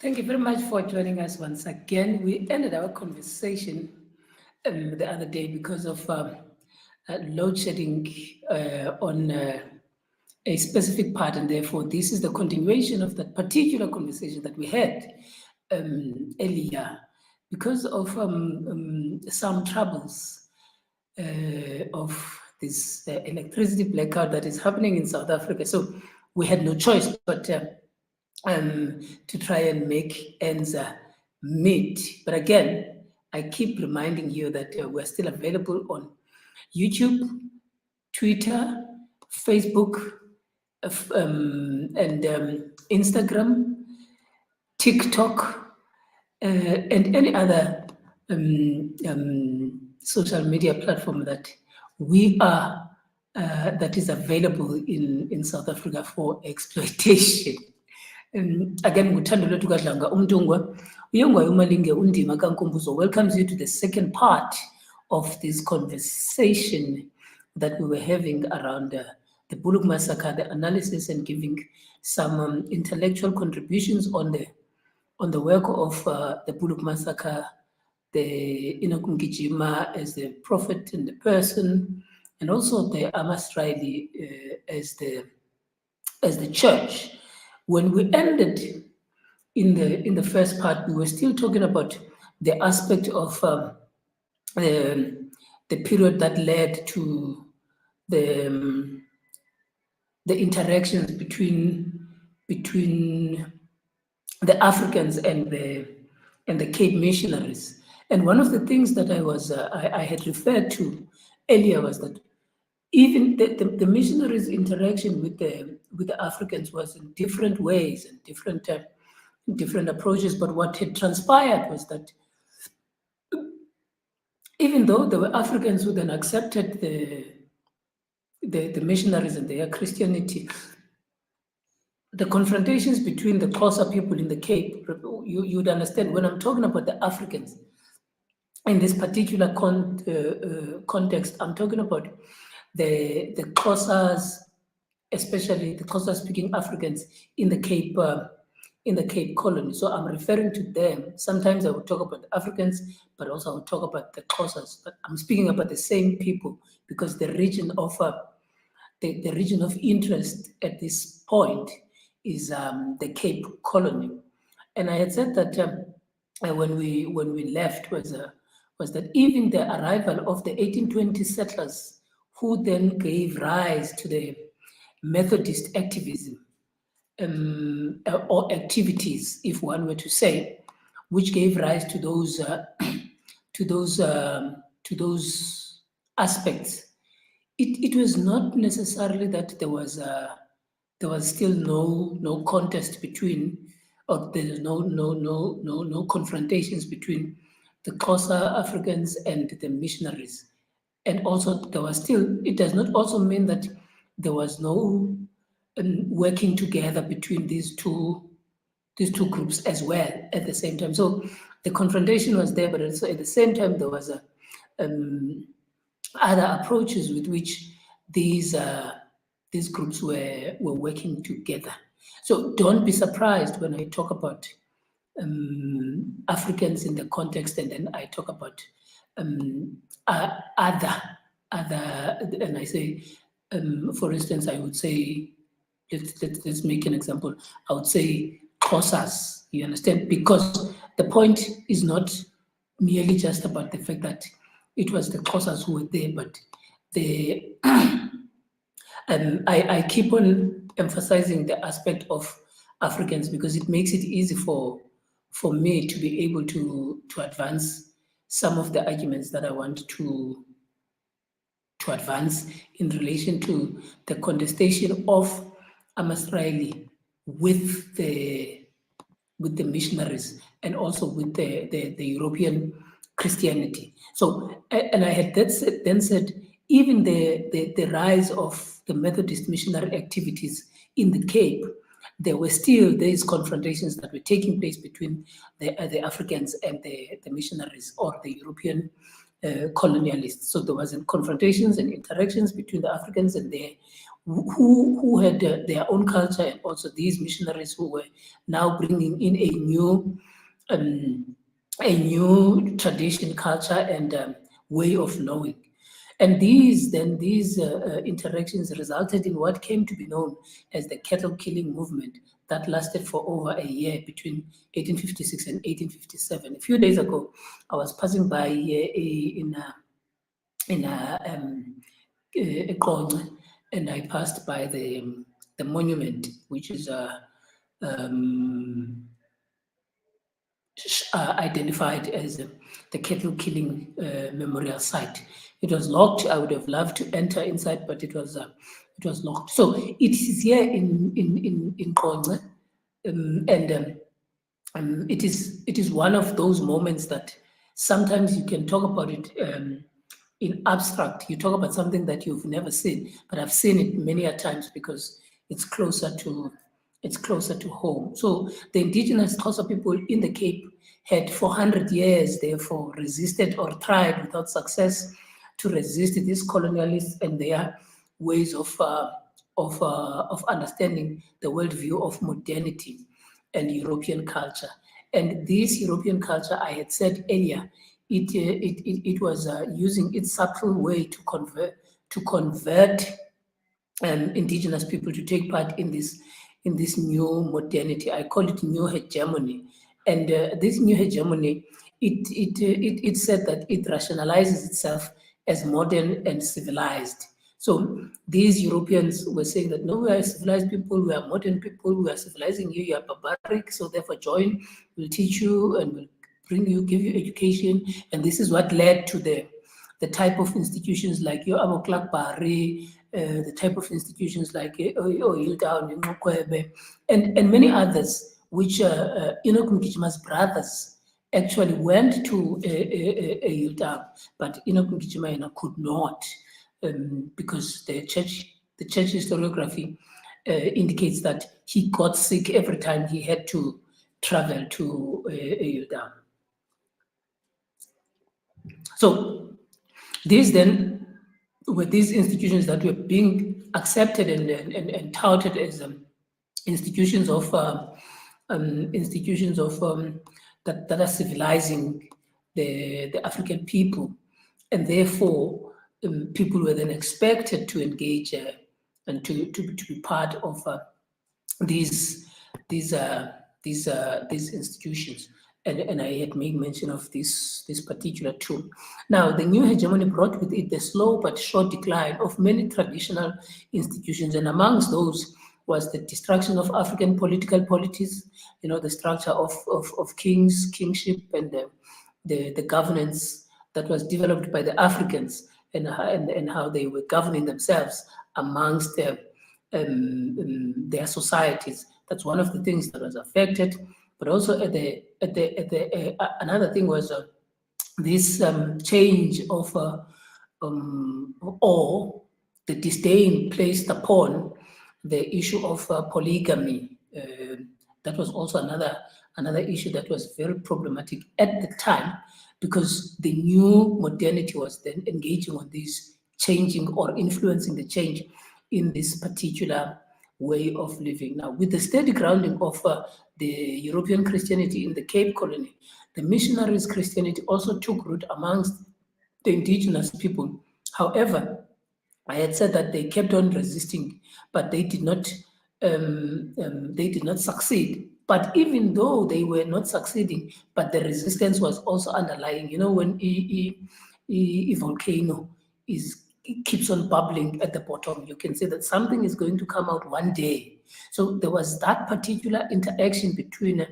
Thank you very much for joining us once again. We ended our conversation the other day because of load shedding on a specific part, and therefore this is the continuation of that particular conversation that we had earlier because of some troubles of this electricity blackout that is happening in South Africa. So we had no choice but to try and make ends meet. But again, I keep reminding you that we're still available on YouTube, Twitter, Facebook, and Instagram, TikTok, and any other social media platform that we are that is available in South Africa for exploitation. Again, Thand'Olwethu Dlanga umntungwa uyongwayo umalinge undima kankumbuzo welcomes you to the second part of this conversation that we were having around the Bulhoek Massacre, the analysis and giving some intellectual contributions on the work of the Bulhoek Massacre, the Enoch Mgijima as the prophet and the person, and also the AmaSirayeli as the church. When we ended in the first part, we were still talking about the aspect of the period that led to the interactions between the Africans and the Cape missionaries. And one of the things that I had referred to earlier was that even the missionaries' interaction with the Africans was in different ways and different approaches. But what had transpired was that even though there were Africans who then accepted the missionaries and their Christianity, the confrontations between the Xhosa people in the Cape, you would understand when I'm talking about the Africans in this particular context, I'm talking about the Xhosas, especially the Xhosa-speaking Africans in the Cape colony. So I'm referring to them. Sometimes I would talk about the Africans, but also I would talk about the Xhosas. But I'm speaking about the same people because the region of the region of interest at this point is the Cape colony. And I had said that when we left was that even the arrival of the 1820 settlers, who then gave rise to the Methodist activism or activities, if one were to say, which gave rise to those aspects. It was not necessarily that there was still no contest between, or there's no confrontations between the Xhosa Africans and the missionaries. And also there was still, it does not also mean that there was no working together between these two groups as well at the same time. So the confrontation was there, but also at the same time there was other approaches with which these groups were working together. So don't be surprised when I talk about Africans in the context, and then I talk about other, and I say, for instance, I would say, let's make an example. I would say Xhosas, you understand? Because the point is not merely just about the fact that it was the Xhosas who were there, but I keep on emphasizing the aspect of Africans because it makes it easy for me to be able to advance some of the arguments that I want to advance in relation to the contestation of AmaSirayeli with the missionaries and also with the European Christianity. So, and I had then said, even the rise of the Methodist missionary activities in the Cape, there were still these confrontations that were taking place between the Africans and the missionaries or the European colonialists. So there was confrontations and interactions between the Africans and who had their own culture, and also these missionaries who were now bringing in a new tradition, culture, and way of knowing. And these interactions resulted in what came to be known as the cattle killing movement that lasted for over a year between 1856 and 1857. A few days ago, I was passing by in Qonce, and I passed by the monument, which is identified as the cattle killing memorial site. It was locked. I would have loved to enter inside, but it was locked. So it is here in Qonce, and it is one of those moments that sometimes you can talk about it in abstract. You talk about something that you've never seen, but I've seen it many a times because it's closer to home. So the indigenous Xhosa people in the Cape had 400 years, therefore, resisted or tried without success to resist these colonialists and their ways of understanding the worldview of modernity and European culture. And this European culture, I had said earlier, it was using its subtle way to convert indigenous people to take part in this new modernity. I call it new hegemony. And this new hegemony, it said that it rationalizes itself as modern and civilized. So these Europeans were saying that, no, we are civilized people, we are modern people, we are civilizing you, you are barbaric, so therefore join, we'll teach you and we'll give you education. And this is what led to the type of institutions like your Abo Bari, the type of institutions like Hilltown, and many others, which Enoch Mgijima's brothers actually went to Hilltown, but Enoch Mgijima could not, because the church historiography indicates that he got sick every time he had to travel to Hilltown. So these then were these institutions that were being accepted and touted as institutions of that are civilizing the African people, and therefore people were then expected to engage and to be part of these institutions. And I had made mention of this particular tool. Now, the new hegemony brought with it the slow but short decline of many traditional institutions, and amongst those was the destruction of African political polities, the structure of kingship, and the governance that was developed by the Africans, and how they were governing themselves amongst their societies. That's one of the things that was affected. But also another thing was this change of or the disdain placed upon the issue of polygamy. That was also another issue that was very problematic at the time, because the new modernity was then engaging on this, changing or influencing the change in this particular way of living. Now, with the steady grounding of the European Christianity in the Cape Colony, the missionaries' Christianity also took root amongst the indigenous people. However, I had said that they kept on resisting, but they did not succeed. But even though they were not succeeding, but the resistance was also underlying. When a volcano keeps on bubbling at the bottom, you can say that something is going to come out one day. So there was that particular interaction between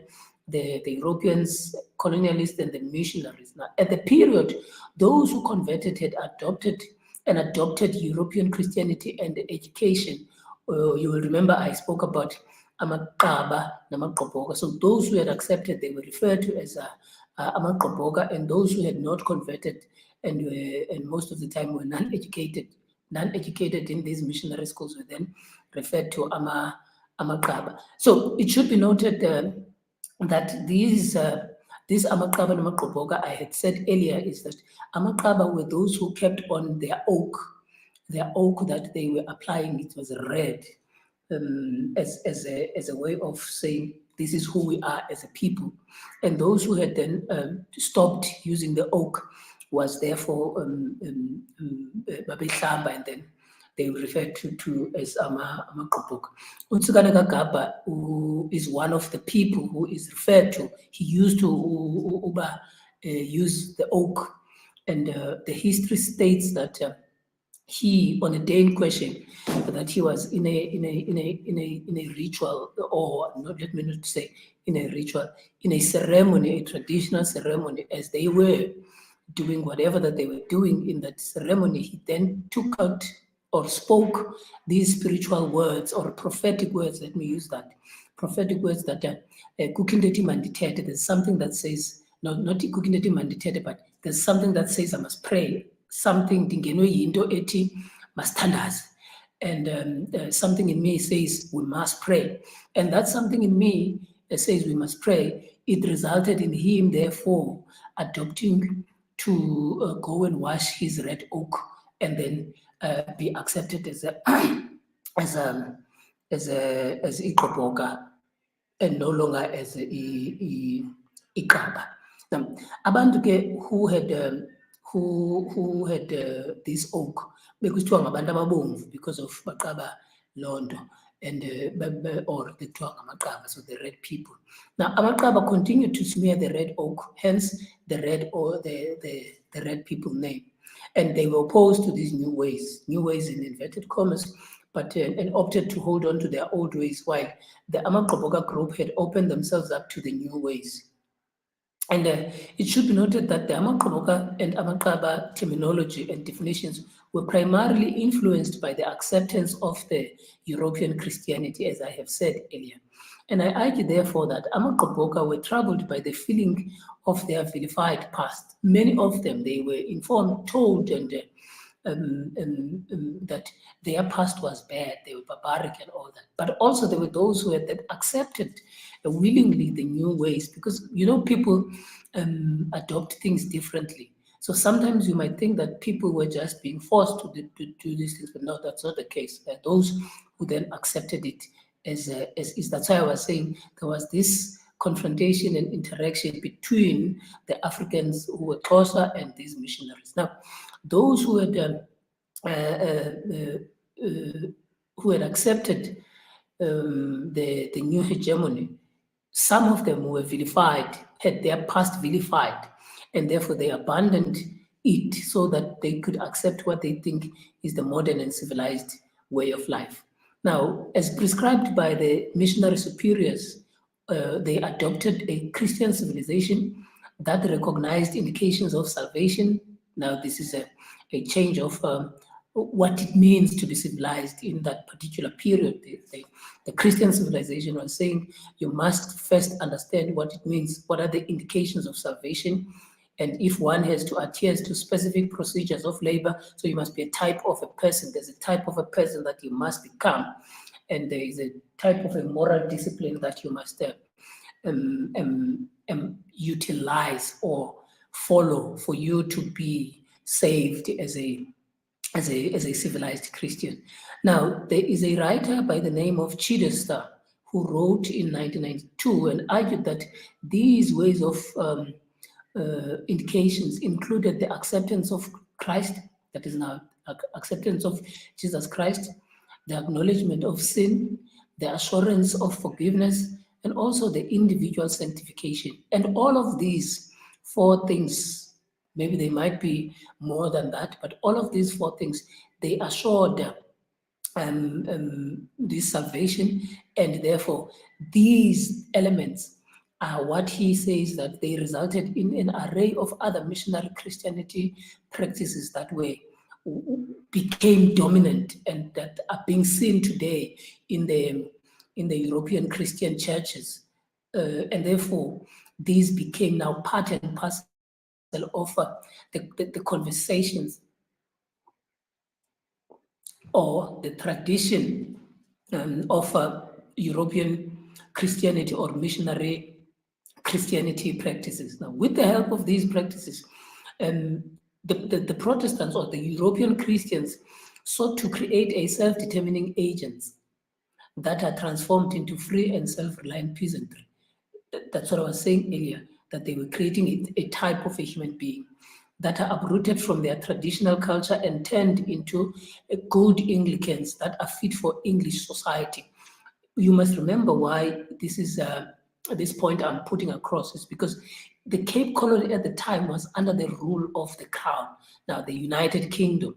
the Europeans, colonialists, and the missionaries. Now, at the period, those who converted had adopted European Christianity and education. You will remember I spoke about AmaQaba namaqoboka. So those who had accepted, they were referred to as AmaQoboka, and those who had not converted and most of the time were non-educated in these missionary schools were then referred to AmaQaba. So it should be noted that these This AmaQaba and AmaGqoboka, I had said earlier, is that AmaQaba were those who kept on their oak that they were applying. It was red, as a way of saying this is who we are as a people. And those who had then stopped using the oak was therefore Babehlamba, and then they referred to as AmaGqoboka. Utsukana Kagaba, who is one of the people who is referred to, he used to use the oak, and the history states that he, on a day in question, that he was in a ritual, or not, let me not say in a ritual, in a ceremony, a traditional ceremony, as they were doing whatever that they were doing in that ceremony. He then took out or spoke these spiritual words or prophetic words. Let me use that prophetic words that Kukindeti Manditete. There's something that says, not Kukindeti Manditete, but there's something that says I must pray. Something Dingeno Yindo Eti Mastandas. And something in me says we must pray. And that something in me that says we must pray, it resulted in him therefore adopting to go and wash his red oak and then be accepted as Igqoboka and no longer as Iqaba. Now, abantu ke who had this oak bekuthiwa ngabantu ababomvu because of Baqaba Londo and or the AmaQaba, so the red people. Now AmaQaba continued to smear the red oak, hence the red or the red people name, and they were opposed to these new ways in inverted commas, but and opted to hold on to their old ways, while the AmaGqoboka group had opened themselves up to the new ways. And it should be noted that the AmaGqoboka and AmaQaba terminology and definitions were primarily influenced by the acceptance of the European Christianity, as I have said earlier. And I argue, therefore, that AmaGqoboka were troubled by the feeling of their vilified past. Many of them, they were informed, told, and that their past was bad, they were barbaric and all that. But also there were those who had accepted willingly the new ways, because people adopt things differently. So sometimes you might think that people were just being forced to do these things, but no, that's not the case. There are those who then accepted it as is. That's why I was saying there was this confrontation and interaction between the Africans who were closer and these missionaries. Now, those who had accepted the new hegemony, some of them were vilified, had their past vilified, and therefore they abandoned it so that they could accept what they think is the modern and civilized way of life. Now, as prescribed by the missionary superiors, they adopted a Christian civilization that recognized indications of salvation. Now, this is a change of what it means to be civilized in that particular period. The Christian civilization was saying you must first understand what it means, what are the indications of salvation, and if one has to adhere to specific procedures of labor, so you must be a type of a person. There's a type of a person that you must become, and there is a type of a moral discipline that you must utilize or follow for you to be saved as a civilized Christian. Now, there is a writer by the name of Chidester who wrote in 1992 and argued that these ways of indications included the acceptance of Christ, that is now acceptance of Jesus Christ, the acknowledgement of sin, the assurance of forgiveness, and also the individual sanctification. And all of these four things, maybe they might be more than that, but all of these four things, they assured this salvation, and therefore these elements are what he says that they resulted in an array of other missionary Christianity practices that became dominant and that are being seen today in the European Christian churches, and therefore these became now part and parcel of the conversations or the tradition of European Christianity or missionary Christianity practices. Now, with the help of these practices, the Protestants or the European Christians sought to create a self-determining agents that are transformed into free and self-reliant peasantry. That's what I was saying earlier, that they were creating a type of a human being that are uprooted from their traditional culture and turned into good Anglicans that are fit for English society. You must remember why this is this point I'm putting across is because the Cape Colony at the time was under the rule of the Crown, now the United Kingdom.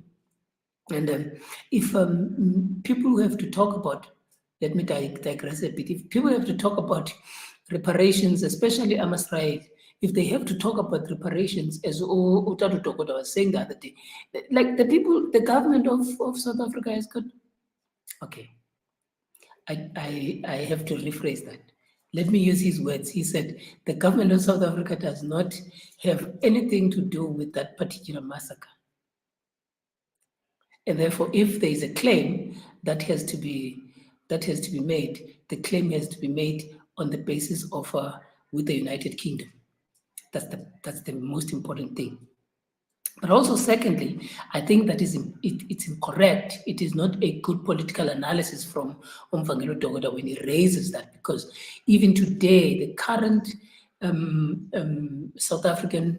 And if people have to talk about, let me digress a bit, if people have to talk about reparations, especially AmaSirayeli, if they have to talk about reparations, as Utadu Tokoda was saying the other day, like the people, the government of South Africa has got, okay, I have to rephrase that. Let me use his words. He said, the government of South Africa does not have anything to do with that particular massacre. And therefore, if there is a claim that has to be made, the claim has to be made on the basis of with the United Kingdom. That's the most important thing. But also, secondly, I think that it's incorrect. It is not a good political analysis from Umfangelo Dogoda when he raises that, because even today, the current South African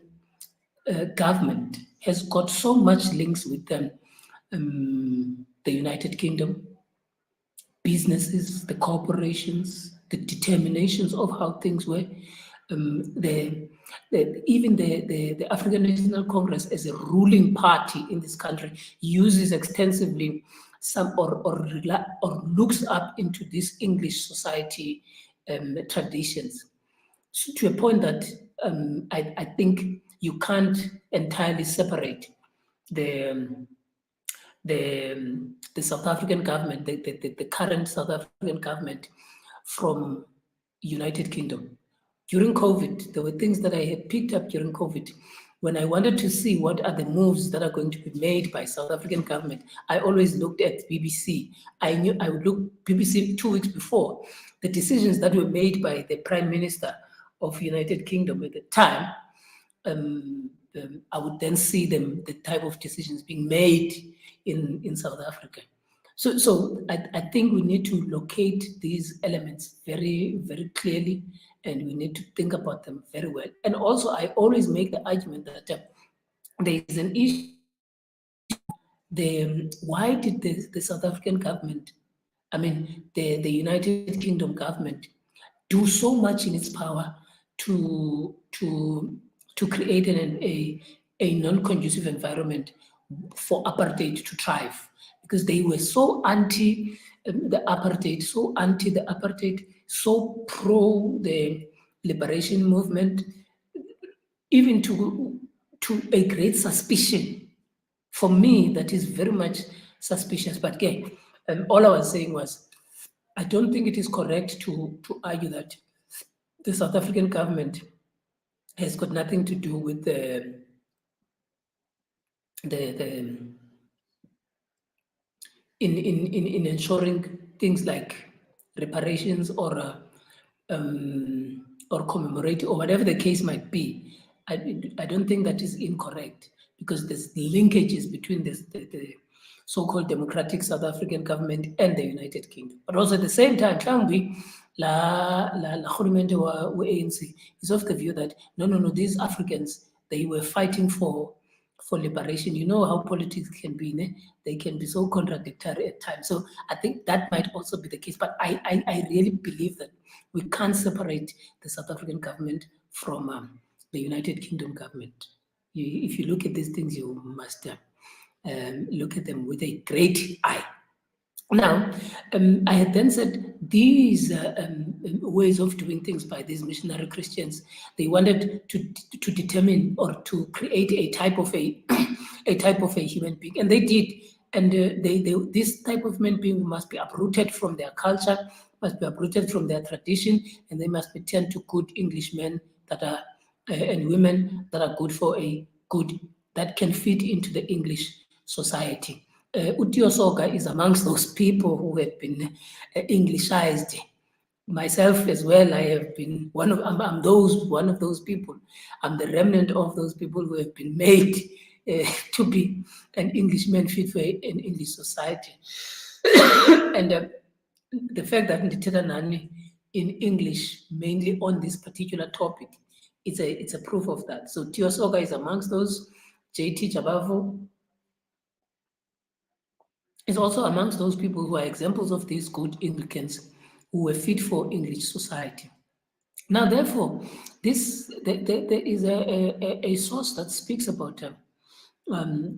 government has got so much links with them. The United Kingdom, businesses, the corporations, the determinations of how things were. Even the African National Congress as a ruling party in this country uses extensively some or looks up into this English society traditions, so to a point that I think you can't entirely separate the South African government, the current South African government, from United Kingdom. During COVID, there were things that I had picked up during COVID. When I wanted to see what are the moves that are going to be made by South African government, I always looked at BBC. I knew I would look BBC 2 weeks before. The decisions that were made by the Prime Minister of United Kingdom at the time, I would then see the type of decisions being made in South Africa. So I think we need to locate these elements very, very clearly, and we need to think about them very well. And also, I always make the argument that there is an issue. Why did the South African government, I mean, the United Kingdom government, do so much in its power to create a non-conducive environment for apartheid to thrive? Because they were so anti the apartheid, so pro the liberation movement, even to a great suspicion. For me, that is very much suspicious. But again, all I was saying was, I don't think it is correct to argue that the South African government has got nothing to do with the in ensuring things like reparations or commemorating or whatever the case might be. I don't think that is incorrect, because there's linkages between the so-called democratic South African government and the United Kingdom. But also at the same time, la ANC is of the view that no, these Africans, they were fighting for liberation. You know how politics can be, né? They can be so contradictory at times. So I think that might also be the case. But I really believe that we can't separate the South African government from the United Kingdom government. If you look at these things, you must look at them with a great eye. Now, I had then said these ways of doing things by these missionary Christians, they wanted to determine or to create a type of a human being, and they did. And this type of human being must be uprooted from their culture, must be uprooted from their tradition, and they must be turned to good Englishmen that are and women that are that can fit into the English society. Utio Soga is amongst those people who have been Englishized myself as well, I have been one of those people. I'm the remnant of those people who have been made to be an Englishman fit for an English society. And the fact that ndithetha nani in English mainly on this particular topic, it's a proof of that. So Tio Soga is amongst those. JT Jabavu is also amongst those people who are examples of these good Anglicans who were fit for English society. Now, therefore, there is a source that speaks about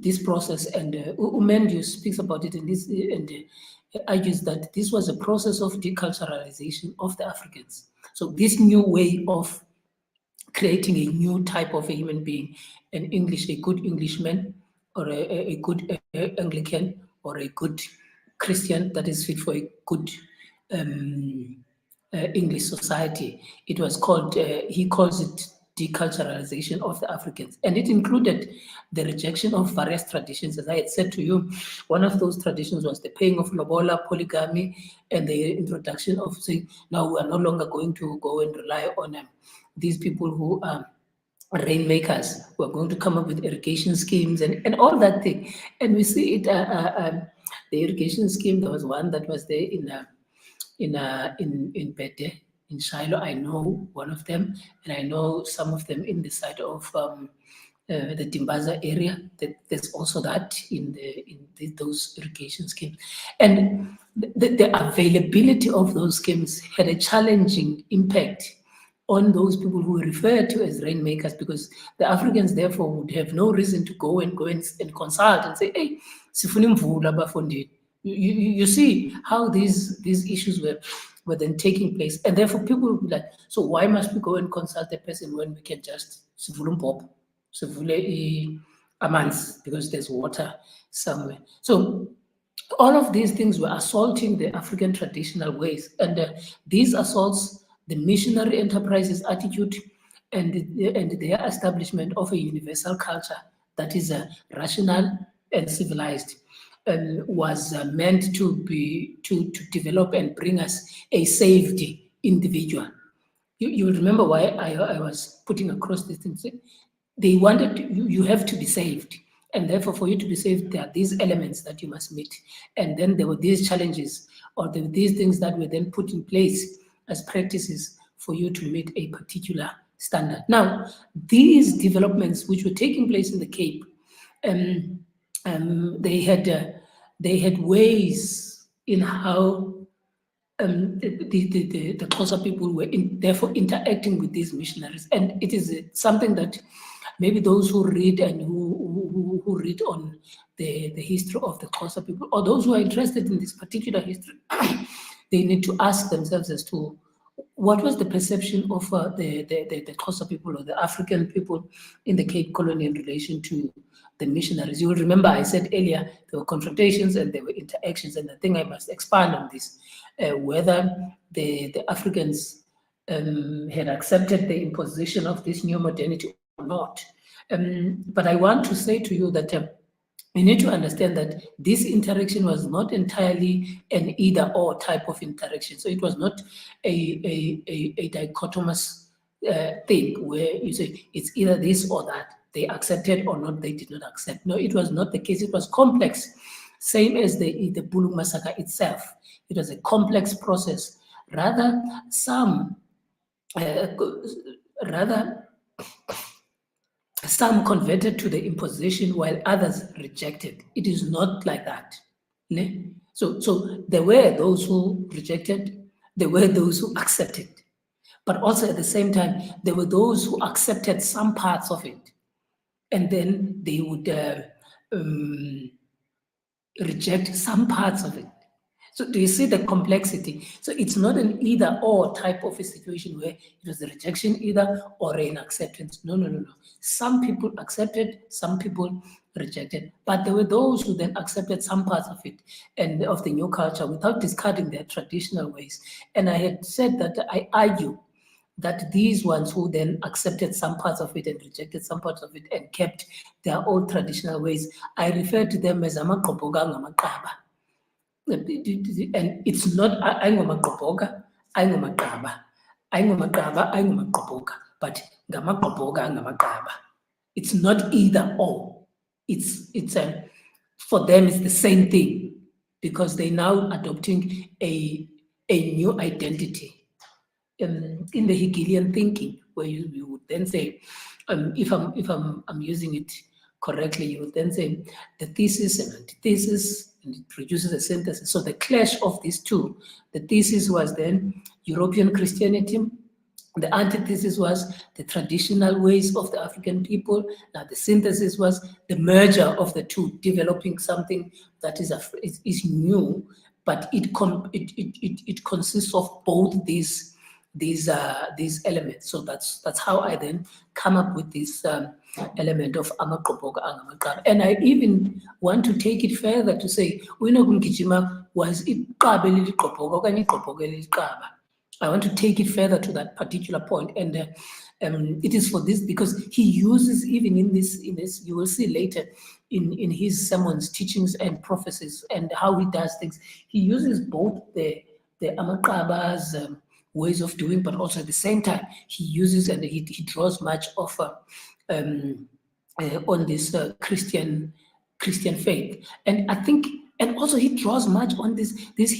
this process, and Umendu speaks about it in this, and argues that this was a process of deculturalization of the Africans. So this new way of creating a new type of a human being, a good Englishman, or a good Anglican, or a good Christian that is fit for a good English society. It was called, he calls it deculturalization of the Africans. And it included the rejection of various traditions. As I had said to you, one of those traditions was the paying of lobola, polygamy, and the introduction of saying, now we are no longer going to go and rely on these people who are rainmakers. We're going to come up with irrigation schemes and all that thing. And we see it, the irrigation scheme, there was one that was there in Bede, in Shiloh. I know one of them, and I know some of them in the side of the Timbaza area. There's also that in those irrigation schemes, and the availability of those schemes had a challenging impact on those people who were referred to as rainmakers, because the Africans therefore would have no reason to go and consult and say, hey, sifuna imvula bafondini. You see how these issues were then taking place, and therefore people would be like, so why must we go and consult a person when we can just sivule umpopho, sivule amanzi, because there's water somewhere. So all of these things were assaulting the African traditional ways, and these assaults the missionary enterprises attitude and their establishment of a universal culture that is rational and civilized, was meant to develop and bring us a saved individual. You remember why I was putting across this thing. They wanted you have to be saved, and therefore for you to be saved, there are these elements that you must meet. And then there were these challenges, or there were these things that were then put in place as practices for you to meet a particular standard. Now, these developments which were taking place in the Cape, they had ways in how the Xhosa people were therefore interacting with these missionaries, and it is something that maybe those who read and who read on the history of the Xhosa people, or those who are interested in this particular history, they need to ask themselves as to what was the perception of the Xhosa people or the African people in the Cape Colony in relation to the missionaries. You will remember I said earlier there were confrontations and there were interactions, and I think I must expand on this, whether the Africans had accepted the imposition of this new modernity or not. But I want to say to you that you need to understand that this interaction was not entirely an either-or type of interaction. So it was not a dichotomous thing where you say it's either this or that. They accepted or not, they did not accept. No, it was not the case. It was complex, same as the Bulhoek Massacre itself. It was a complex process. Rather, some converted to the imposition while others rejected. It is not like that. So there were those who rejected, there were those who accepted. But also at the same time, there were those who accepted some parts of it, and then they would reject some parts of it. So do you see the complexity? So it's not an either or type of a situation where it was a rejection either or an acceptance. No. Some people accepted, some people rejected. But there were those who then accepted some parts of it and of the new culture without discarding their traditional ways. And I had said that I argue that these ones who then accepted some parts of it and rejected some parts of it and kept their old traditional ways, I refer to them as amaqobhoka ngamaqaba. And it's not, I'm ayingomaqaba, ayingomaqaba, ayingomaqobhoka, but ngamaqobhoka, ngamaqaba. It's not either or. It's for them, it's the same thing, because they're now adopting a new identity. In the Hegelian thinking, where you would then say, if I'm using it correctly, you would then say the thesis and antithesis, and it produces a synthesis. So the clash of these two, the thesis was then European Christianity, the antithesis was the traditional ways of the African people. Now the synthesis was the merger of the two, developing something that is new, but it consists of both these elements. So that's how I then come up with this element of amaqobhoka angamaqaba. And I even want to take it further to say Enoch Mgijima was iqaba eliliqobhoka okanye iqobhoka eliliqaba. I want to take it further to that particular point, and it is for this because he uses, even in this, you will see later in his sermons, teachings, and prophecies, and how he does things. He uses both the amaqaba's ways of doing, but also at the same time he uses and he draws much of on this Christian faith, and I think, and also he draws much on this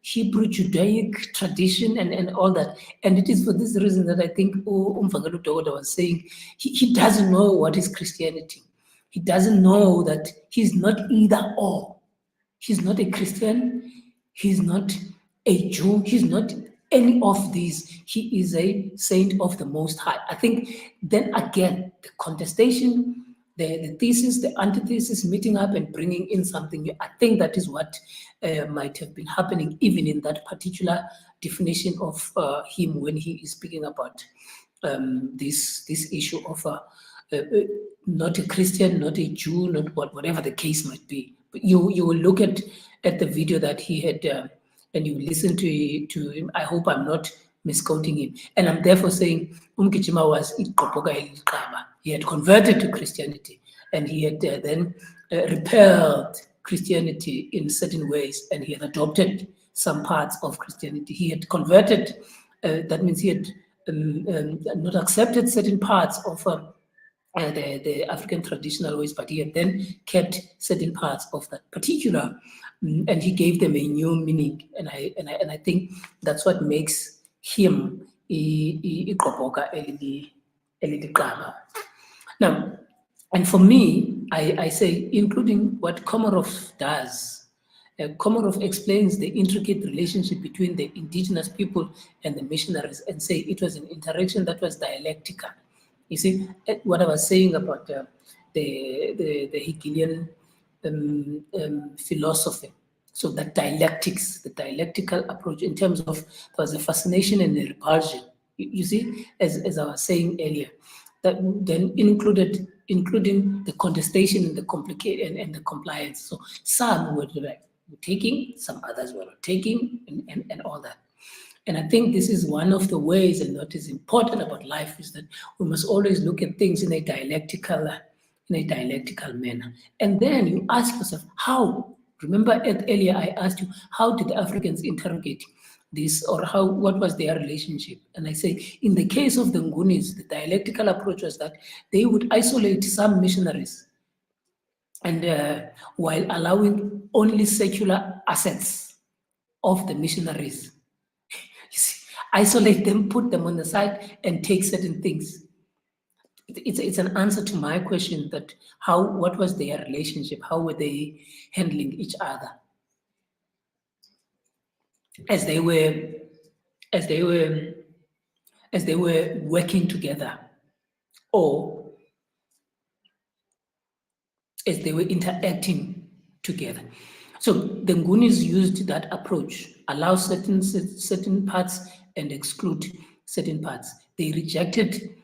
Hebrew Judaic tradition and all that. And it is for this reason that I think Umfagelu Dogoda was saying he doesn't know what is Christianity. He doesn't know that he's not either or. He's not a Christian, he's not a Jew, he's not any of these. He is a saint of the Most High. I think then again, the contestation, the thesis, the antithesis meeting up and bringing in something new. I think that is what might have been happening even in that particular definition of him when he is speaking about this issue of not a Christian, not a Jew, not whatever the case might be. But you will look at the video that he had and you listen to him. I hope I'm not misquoting him. And I'm therefore saying Mgijima was iqobhoka eliliqaba. He had converted to Christianity, and he had then repelled Christianity in certain ways, and he had adopted some parts of Christianity. He had converted, that means he had not accepted certain parts of the African traditional ways, but he had then kept certain parts of that particular, and he gave them a new meaning. And I think that's what makes him iqobhoka eliliqaba. Now, and for me, I say, including what Komarov does, Komarov explains the intricate relationship between the indigenous people and the missionaries and say it was an interaction that was dialectical. You see, what I was saying about the Hegelian philosophy. So that dialectics, the dialectical approach in terms of, there was a fascination and a repulsion. You see, as I was saying earlier, that then including the contestation and the complication and the compliance. So some were taking, some others were not taking, and all that. And I think this is one of the ways, and what is important about life is that we must always look at things in a dialectical manner. And then you ask yourself, how? Remember earlier I asked you, how did the Africans interrogate this, or what was their relationship? And I say, in the case of the Ngunis, the dialectical approach was that they would isolate some missionaries, and while allowing only secular assets of the missionaries. You see, isolate them, put them on the side, and take certain things. It's an answer to my question that what was their relationship? How were they handling each other as they were working together, or as they were interacting together? So the Ngunis used that approach, allow certain parts and exclude certain parts. They rejected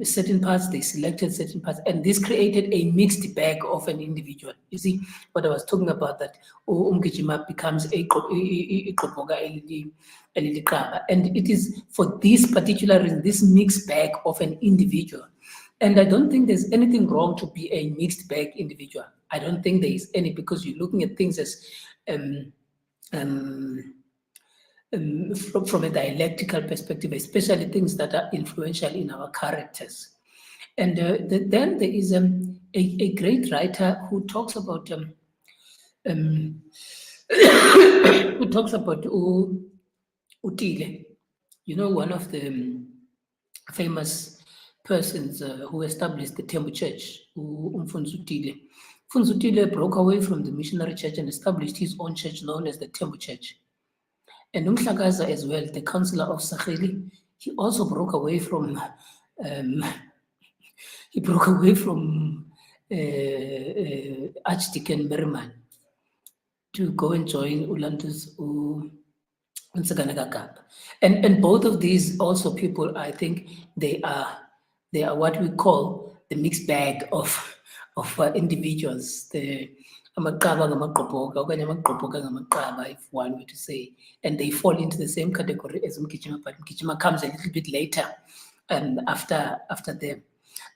certain parts, they selected certain parts, and this created a mixed bag of an individual. You see what I was talking about, that Mgijima becomes a iqobhoka eliliqaba, and it is for this particular reason, this mixed bag of an individual. And I don't think there's anything wrong to be a mixed bag individual. I don't think there is any, because you're looking at things as from a dialectical perspective, especially things that are influential in our characters. And then there is a great writer who talks about who talks about Utile, one of the famous persons who established the Temple Church, Mfundzi Utile. Mfundzi Utile broke away from the missionary church and established his own church known as the Temple Church. And Umhlakaza as well, the councillor of Saheli, he also broke away from Archdeacon Merriman to go and join Ulantus and both of these also people, I think they are what we call the mixed bag of individuals. The if one were to say, and they fall into the same category as Mgijima, but Mgijima comes a little bit later after them.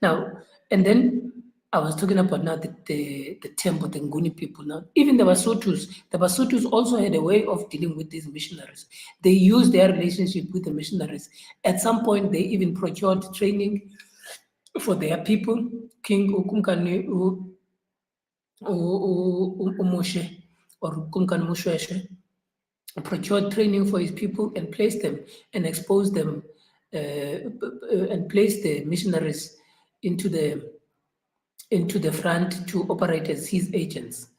Now, and then I was talking about now the Tembo, the Nguni people. Now, even the Basutus also had a way of dealing with these missionaries. They used their relationship with the missionaries. At some point, they even procured training for their people. King Ukumkani Umoshe or Kumkan Mushweshe procured training for his people and placed them and exposed them and placed the missionaries into the front to operate as his agents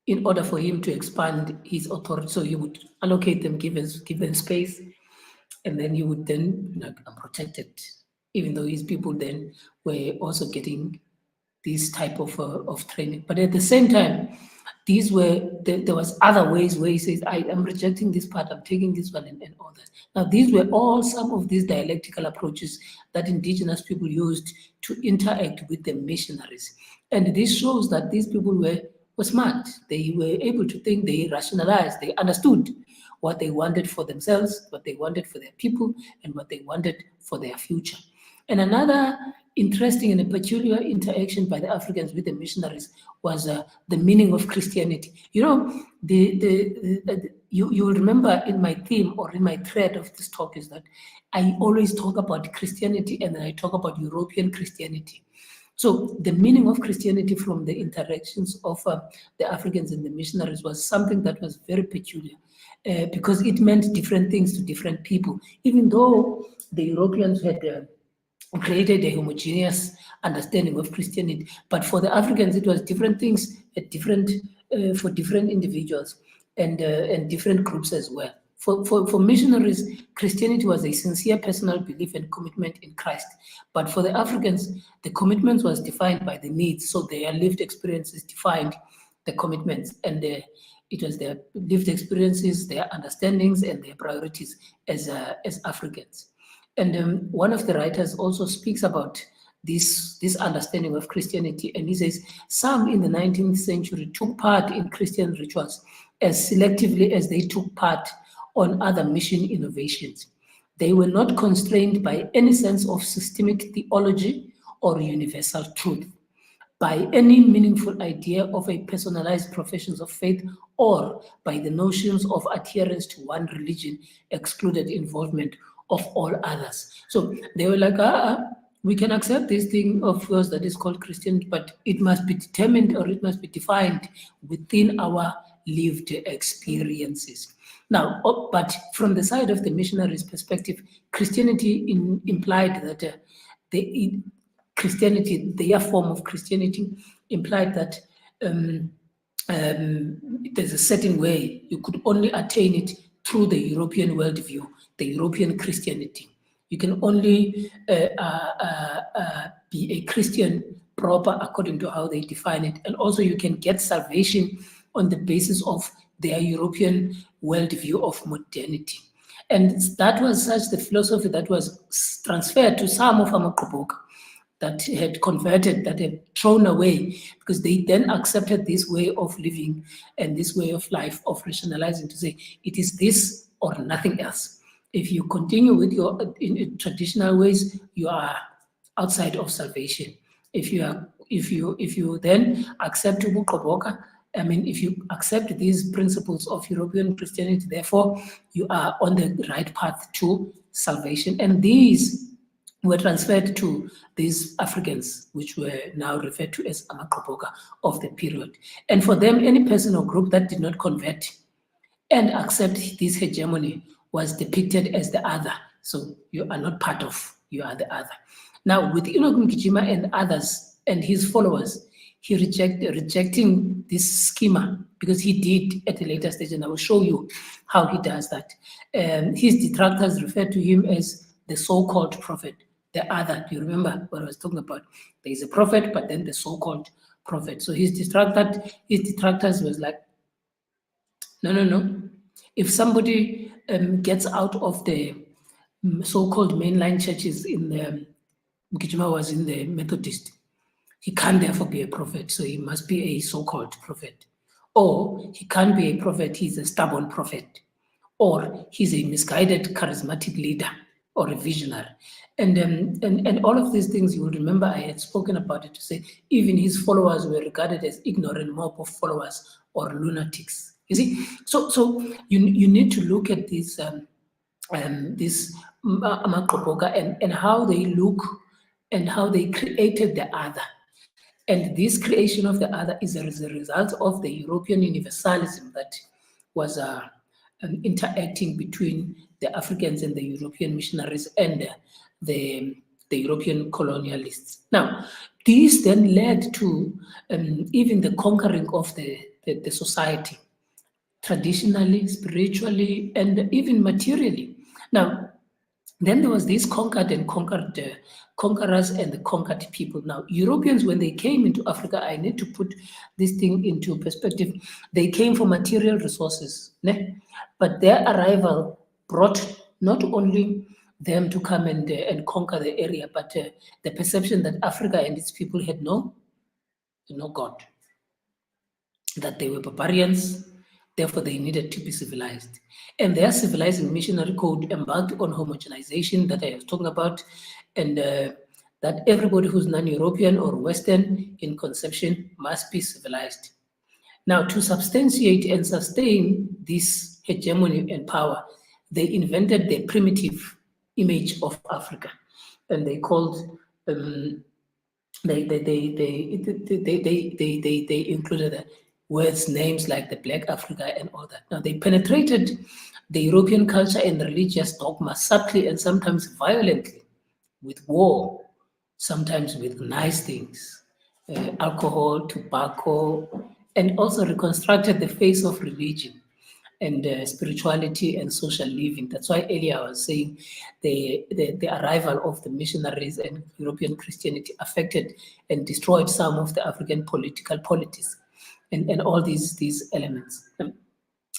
in order for him to expand his authority. So he would allocate them, give them space, and then he would then protect it, even though his people then were also getting this type of training. But at the same time, there was other ways where he says, I am rejecting this part, I'm taking this one and all that. Now, these were all some of these dialectical approaches that indigenous people used to interact with the missionaries. And this shows that these people were smart. They were able to think, they rationalized, they understood what they wanted for themselves, what they wanted for their people, and what they wanted for their future. And another interesting and a peculiar interaction by the Africans with the missionaries was the meaning of Christianity. You will remember in my theme or in my thread of this talk is that I always talk about Christianity and then I talk about European Christianity. So the meaning of Christianity from the interactions of the Africans and the missionaries was something that was very peculiar because it meant different things to different people, even though the Europeans had created a homogeneous understanding of Christianity. But for the Africans, it was different things for different individuals and different groups as well. For missionaries, Christianity was a sincere personal belief and commitment in Christ. But for the Africans, the commitment was defined by the needs. So their lived experiences defined the commitments, and it was their lived experiences, their understandings, and their priorities as Africans. And one of the writers also speaks about this understanding of Christianity, and he says, some in the 19th century took part in Christian rituals as selectively as they took part on other mission innovations. They were not constrained by any sense of systemic theology or universal truth, by any meaningful idea of a personalized professions of faith, or by the notions of adherence to one religion excluded involvement of all others. So they were like, we can accept this thing of yours that is called Christianity, but it must be determined or it must be defined within our lived experiences. Now, but from the side of the missionaries' perspective, Christianity implied that Christianity, their form of Christianity, implied that there's a certain way you could only attain it through the European worldview, the European Christianity. You can only be a Christian proper according to how they define it. And also you can get salvation on the basis of their European worldview of modernity. And that was such the philosophy that was transferred to some of AmaQoboka that had converted, that had thrown away, because they then accepted this way of living and this way of life of rationalizing to say, it is this or nothing else. If you continue with your traditional ways, you are outside of salvation. If you then accept AmaQoboka I mean, if you accept these principles of European Christianity, therefore, you are on the right path to salvation. And these were transferred to these Africans, which were now referred to as AmaXhoboka of the period. And for them, any person or group that did not convert and accept this hegemony was depicted as the other. So you are not part of, you are the other. Now, with Enoch Mgijima and others and his followers, he rejecting this schema, because he did at a later stage, and I will show you how he does that. His detractors refer to him as the so-called prophet, the other. Do you remember what I was talking about? There is a prophet, but then the so-called prophet. So his detractors was like, no. If somebody gets out of the so-called mainline churches in the, Mgijima was in the Methodist, he can't therefore be a prophet, so he must be a so-called prophet. Or he can't be a prophet, he's a stubborn prophet. Or he's a misguided charismatic leader or a visionary. And all of these things, you will remember I had spoken about it to say even his followers were regarded as ignorant mob of followers or lunatics. You see, so you need to look at this AmaXhoboka and how they look and how they created the other. And this creation of the other is a result of the European universalism that was interacting between the Africans and the European missionaries and the European colonialists. Now, these then led to even the conquering of the society, traditionally, spiritually, and even materially. Now, then there was this conquered and conquered conquerors and the conquered people. Now, Europeans, when they came into Africa, I need to put this thing into perspective. They came for material resources, né? But their arrival brought not only them to come and conquer the area, but the perception that Africa and its people had no God, that they were barbarians, therefore they needed to be civilized. And their civilizing missionary code embarked on homogenization that I was talking about, and that everybody who's non-European or Western in conception must be civilized. Now, to substantiate and sustain this hegemony and power, they invented the primitive image of Africa, and they called they included words, names like the Black Africa and all that. Now, they penetrated the European culture and religious dogma subtly and sometimes violently, with war, sometimes with nice things, alcohol, tobacco, and also reconstructed the face of religion and spirituality and social living. That's why earlier I was saying the arrival of the missionaries and European Christianity affected and destroyed some of the African political polities and all these elements.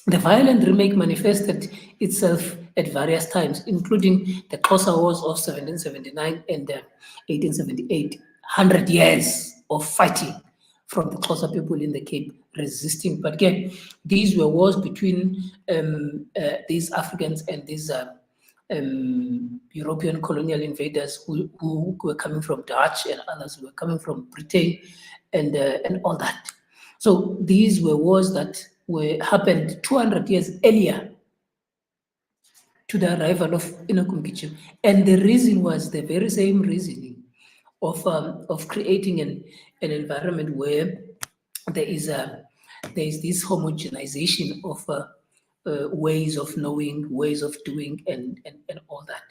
The violent remake manifested itself at various times, including the Xhosa Wars of 1779 and 1878, 100 years of fighting from the Xhosa people in the Cape resisting. But again, these were wars between these Africans and these European colonial invaders who were coming from Dutch and others who were coming from Britain and all that. So these were wars that happened 200 years earlier to the arrival of Enoch Mgijima. And the reason was the very same reasoning of creating an environment where there is this homogenization of ways of knowing, ways of doing, and all that.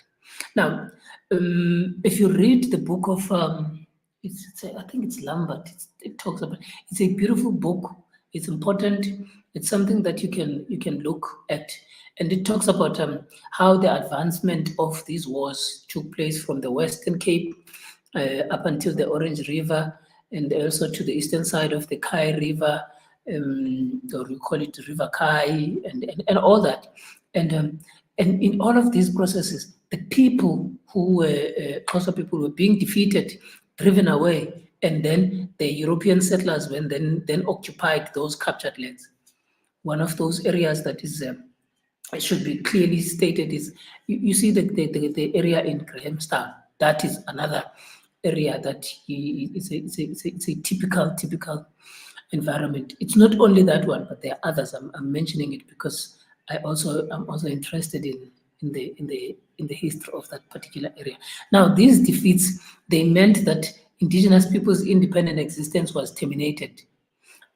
Now, if you read the book of, I think it's Lambert, it talks about, it's a beautiful book, it's important, it's something that you can look at. And it talks about how the advancement of these wars took place from the Western Cape up until the Orange River, and also to the eastern side of the Kai River, or we call it River Kai, and all that. And in all of these processes, the people who were Xhosa people were being defeated, driven away, and then the European settlers then occupied those captured lands. One of those areas that is it should be clearly stated is you see the area in Grahamstown. That is another area that it's a typical environment. It's not only that one, but there are others. I'm mentioning it because I'm also interested in the history of that particular area. Now, these defeats, they meant that indigenous people's independent existence was terminated,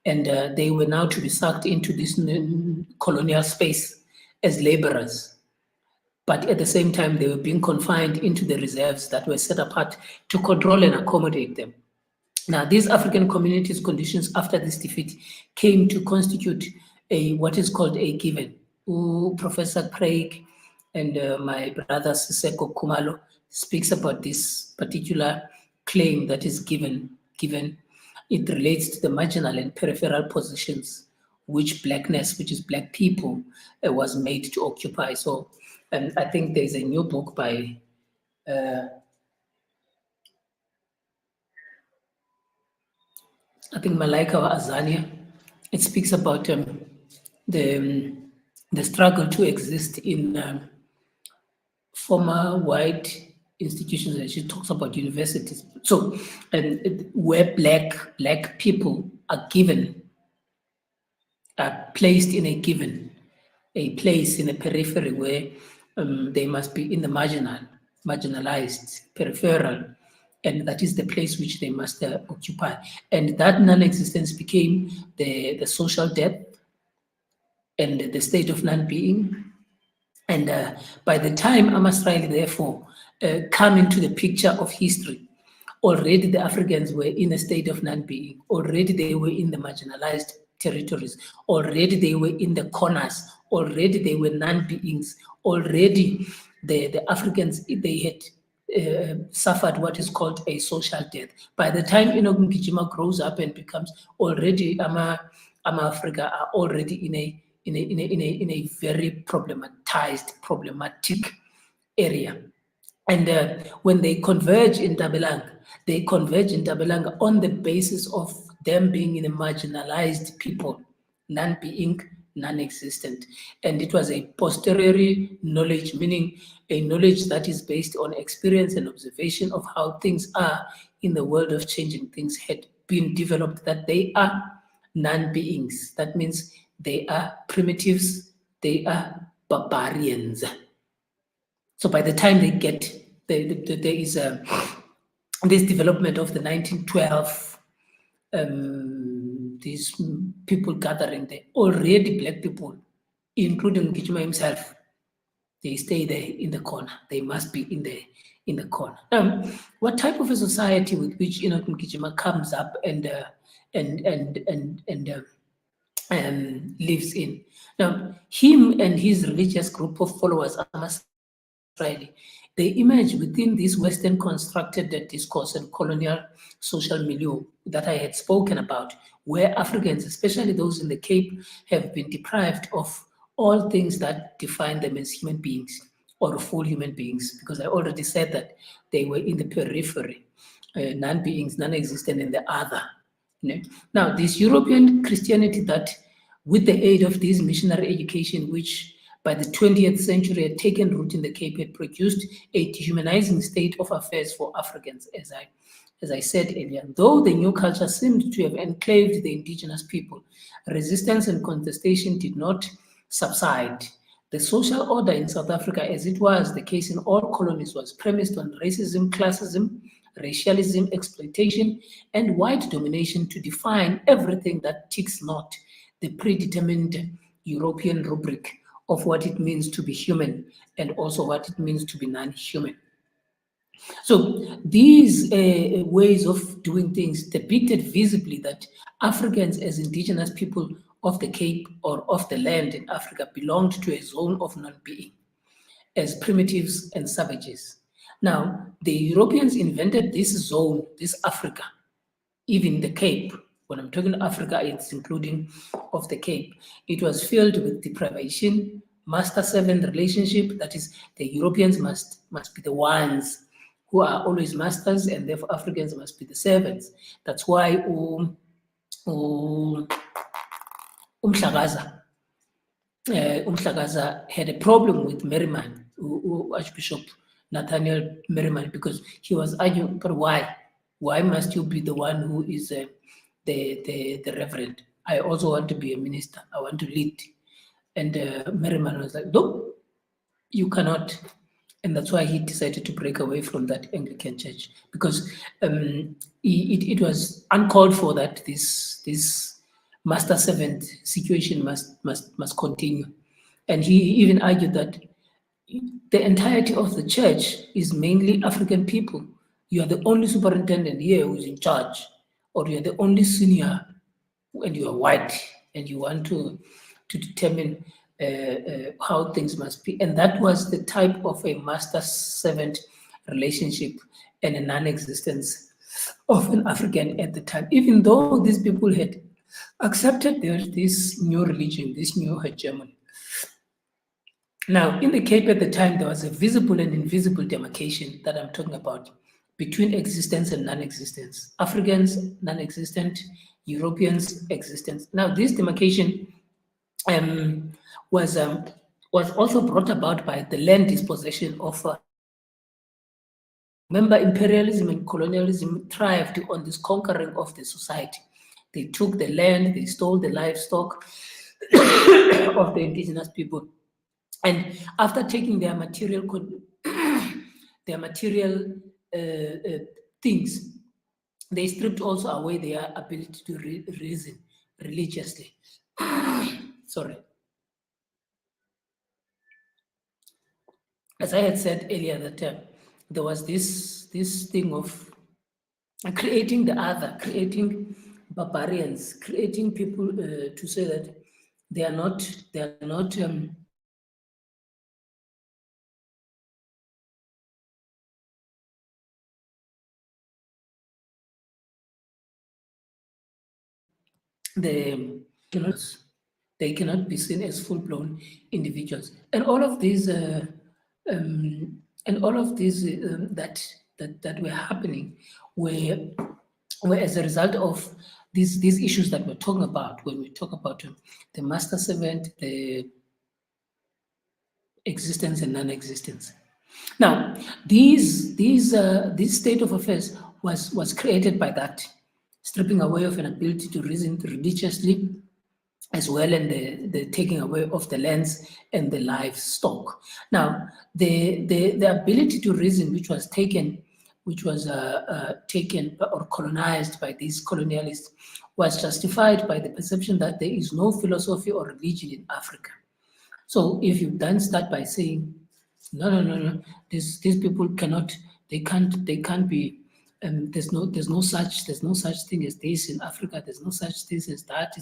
and they were now to be sucked into this colonial space as laborers. But at the same time, they were being confined into the reserves that were set apart to control and accommodate them. Now, these African communities' conditions after this defeat came to constitute what is called a given. Professor Craig and my brother Siseko Kumalo speaks about this particular claim that is given. It relates to the marginal and peripheral positions which blackness, which is black people, was made to occupy. So I think there's a new book by I think Malaika or Azania. It speaks about the struggle to exist in former white institutions, and she talks about universities. So where black people are placed in a place in a periphery where they must be in the marginalized, peripheral, and that is the place which they must occupy. And that non-existence became the social death and the state of non-being. And by the time AmaSirayeli, therefore, come into the picture of history, already the Africans were in a state of non-being. Already they were in the marginalized territories. Already they were in the corners. Already they were non-beings. Already the Africans, they had suffered what is called a social death. By the time Enoch Mgijima grows up and becomes already Africa are already in a very problematic area. And when they converge in Ntabelanga on the basis of them being in a marginalized people, non-being, non-existent. And it was a posteriori knowledge, meaning a knowledge that is based on experience and observation of how things are in the world of changing things had been developed, that they are non-beings. That means they are primitives, they are barbarians. So by the time they get, there is this development of the 1912, these people gathering there, already black people, including Mgijima himself, they stay there in the corner. They must be in the corner. What type of a society with which Enoch Mgijima comes up and lives in? Now, him and his religious group of followers, AmaSirayeli, they emerge within this Western constructed discourse and colonial social milieu that I had spoken about, where Africans, especially those in the Cape, have been deprived of all things that define them as human beings or full human beings, because I already said that they were in the periphery, non-beings, non-existent in the other. Now, this European Christianity that, with the aid of this missionary education, which by the 20th century had taken root in the Cape, had produced a dehumanizing state of affairs for Africans, as I said earlier. Though the new culture seemed to have enclaved the indigenous people, resistance and contestation did not subside. The social order in South Africa, as it was the case in all colonies, was premised on racism, classism, racialism, exploitation, and white domination to define everything that ticks not the predetermined European rubric of what it means to be human and also what it means to be non-human. So these ways of doing things depicted visibly that Africans as indigenous people of the Cape or of the land in Africa belonged to a zone of non-being as primitives and savages. Now, the Europeans invented this zone, this Africa, even the Cape. When I'm talking Africa, it's including of the Cape. It was filled with deprivation, master-servant relationship. That is, the Europeans must be the ones who are always masters, and therefore Africans must be the servants. That's why Umhlakaza had a problem with Merriman, Archbishop Nathaniel Merriman, because he was arguing, but why? Why must you be the one who is the the reverend. I also want to be a minister. I want to lead. And Merriman was like, no, you cannot. And that's why he decided to break away from that Anglican church, because it was uncalled for that this master servant situation must continue. And he even argued that the entirety of the church is mainly African people. You are the only superintendent here who's in charge, or you are the only senior and you are white, and you want to determine how things must be. And that was the type of a master-servant relationship and a non-existence of an African at the time. Even though these people had accepted this new religion, this new hegemony. Now, in the Cape at the time, there was a visible and invisible demarcation that I'm talking about between existence and non-existence. Africans, non-existent; Europeans, existence. Now, this demarcation was also brought about by the land dispossession of. Remember, imperialism and colonialism thrived on this conquering of the society. They took the land, they stole the livestock of the indigenous people. And after taking their material things, they stripped also away their ability to reason religiously. Sorry. As I had said earlier, that there was this thing of creating the other, creating barbarians, creating people to say that they are not they cannot be seen as full-blown individuals, and all of these that were happening were as a result of these issues that we're talking about when we talk about the master servant, the existence and non-existence. Now, this state of affairs was created by that stripping away of an ability to reason religiously, as well, and the taking away of the lands and the livestock. Now, the ability to reason, which was taken or colonized by these colonialists, was justified by the perception that there is no philosophy or religion in Africa. So if you then start by saying, no, these people can't be. There's no such thing as this in Africa. There's no such thing as that.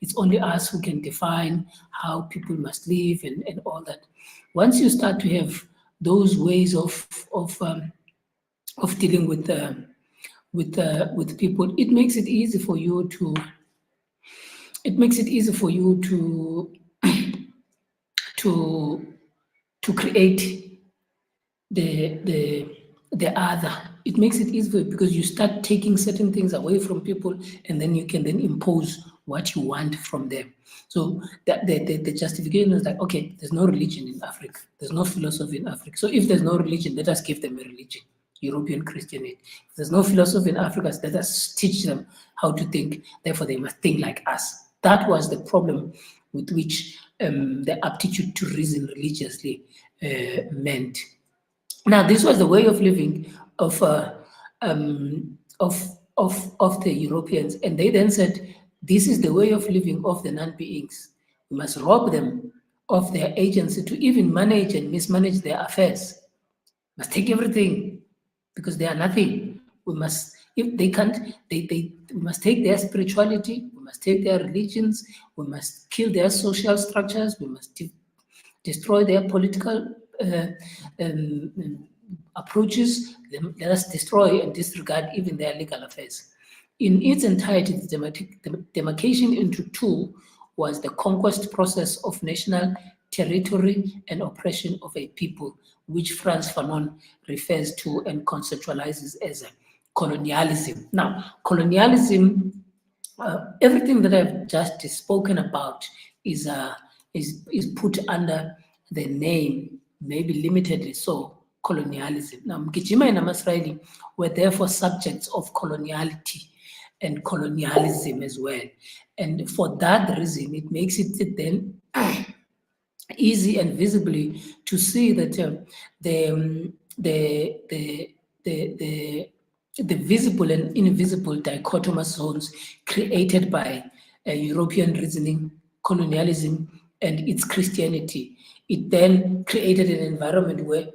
It's only us who can define how people must live and all that. Once you start to have those ways of dealing with people, it makes it easy for you to to create the other. It makes it easier because you start taking certain things away from people, and then you can then impose what you want from them. So that the justification is like, okay, there's no religion in Africa, there's no philosophy in Africa. So if there's no religion, let us give them a religion, European Christianity. If there's no philosophy in Africa, let us teach them how to think, therefore they must think like us. That was the problem with which the aptitude to reason religiously meant. Now, this was the way of living of the Europeans, and they then said, this is the way of living of the non-beings. We must rob them of their agency to even manage and mismanage their affairs. We must take everything because they are nothing. We must, if they can't, we must take their spirituality, we must take their religions, we must kill their social structures, we must destroy their political approaches. Let us destroy and disregard even their legal affairs. In its entirety, the demarcation into two was the conquest process of national territory and oppression of a people, which Frantz Fanon refers to and conceptualizes as colonialism. Now, colonialism, everything that I've just spoken about is put under the name, maybe limitedly so, colonialism. Now, Mgijima and AmaSirayeli were therefore subjects of coloniality, and colonialism as well. And for that reason, it makes it then easy and visibly to see that the, the, the, the, the, the visible and invisible dichotomous zones created by European reasoning, colonialism, and its Christianity. It then created an environment where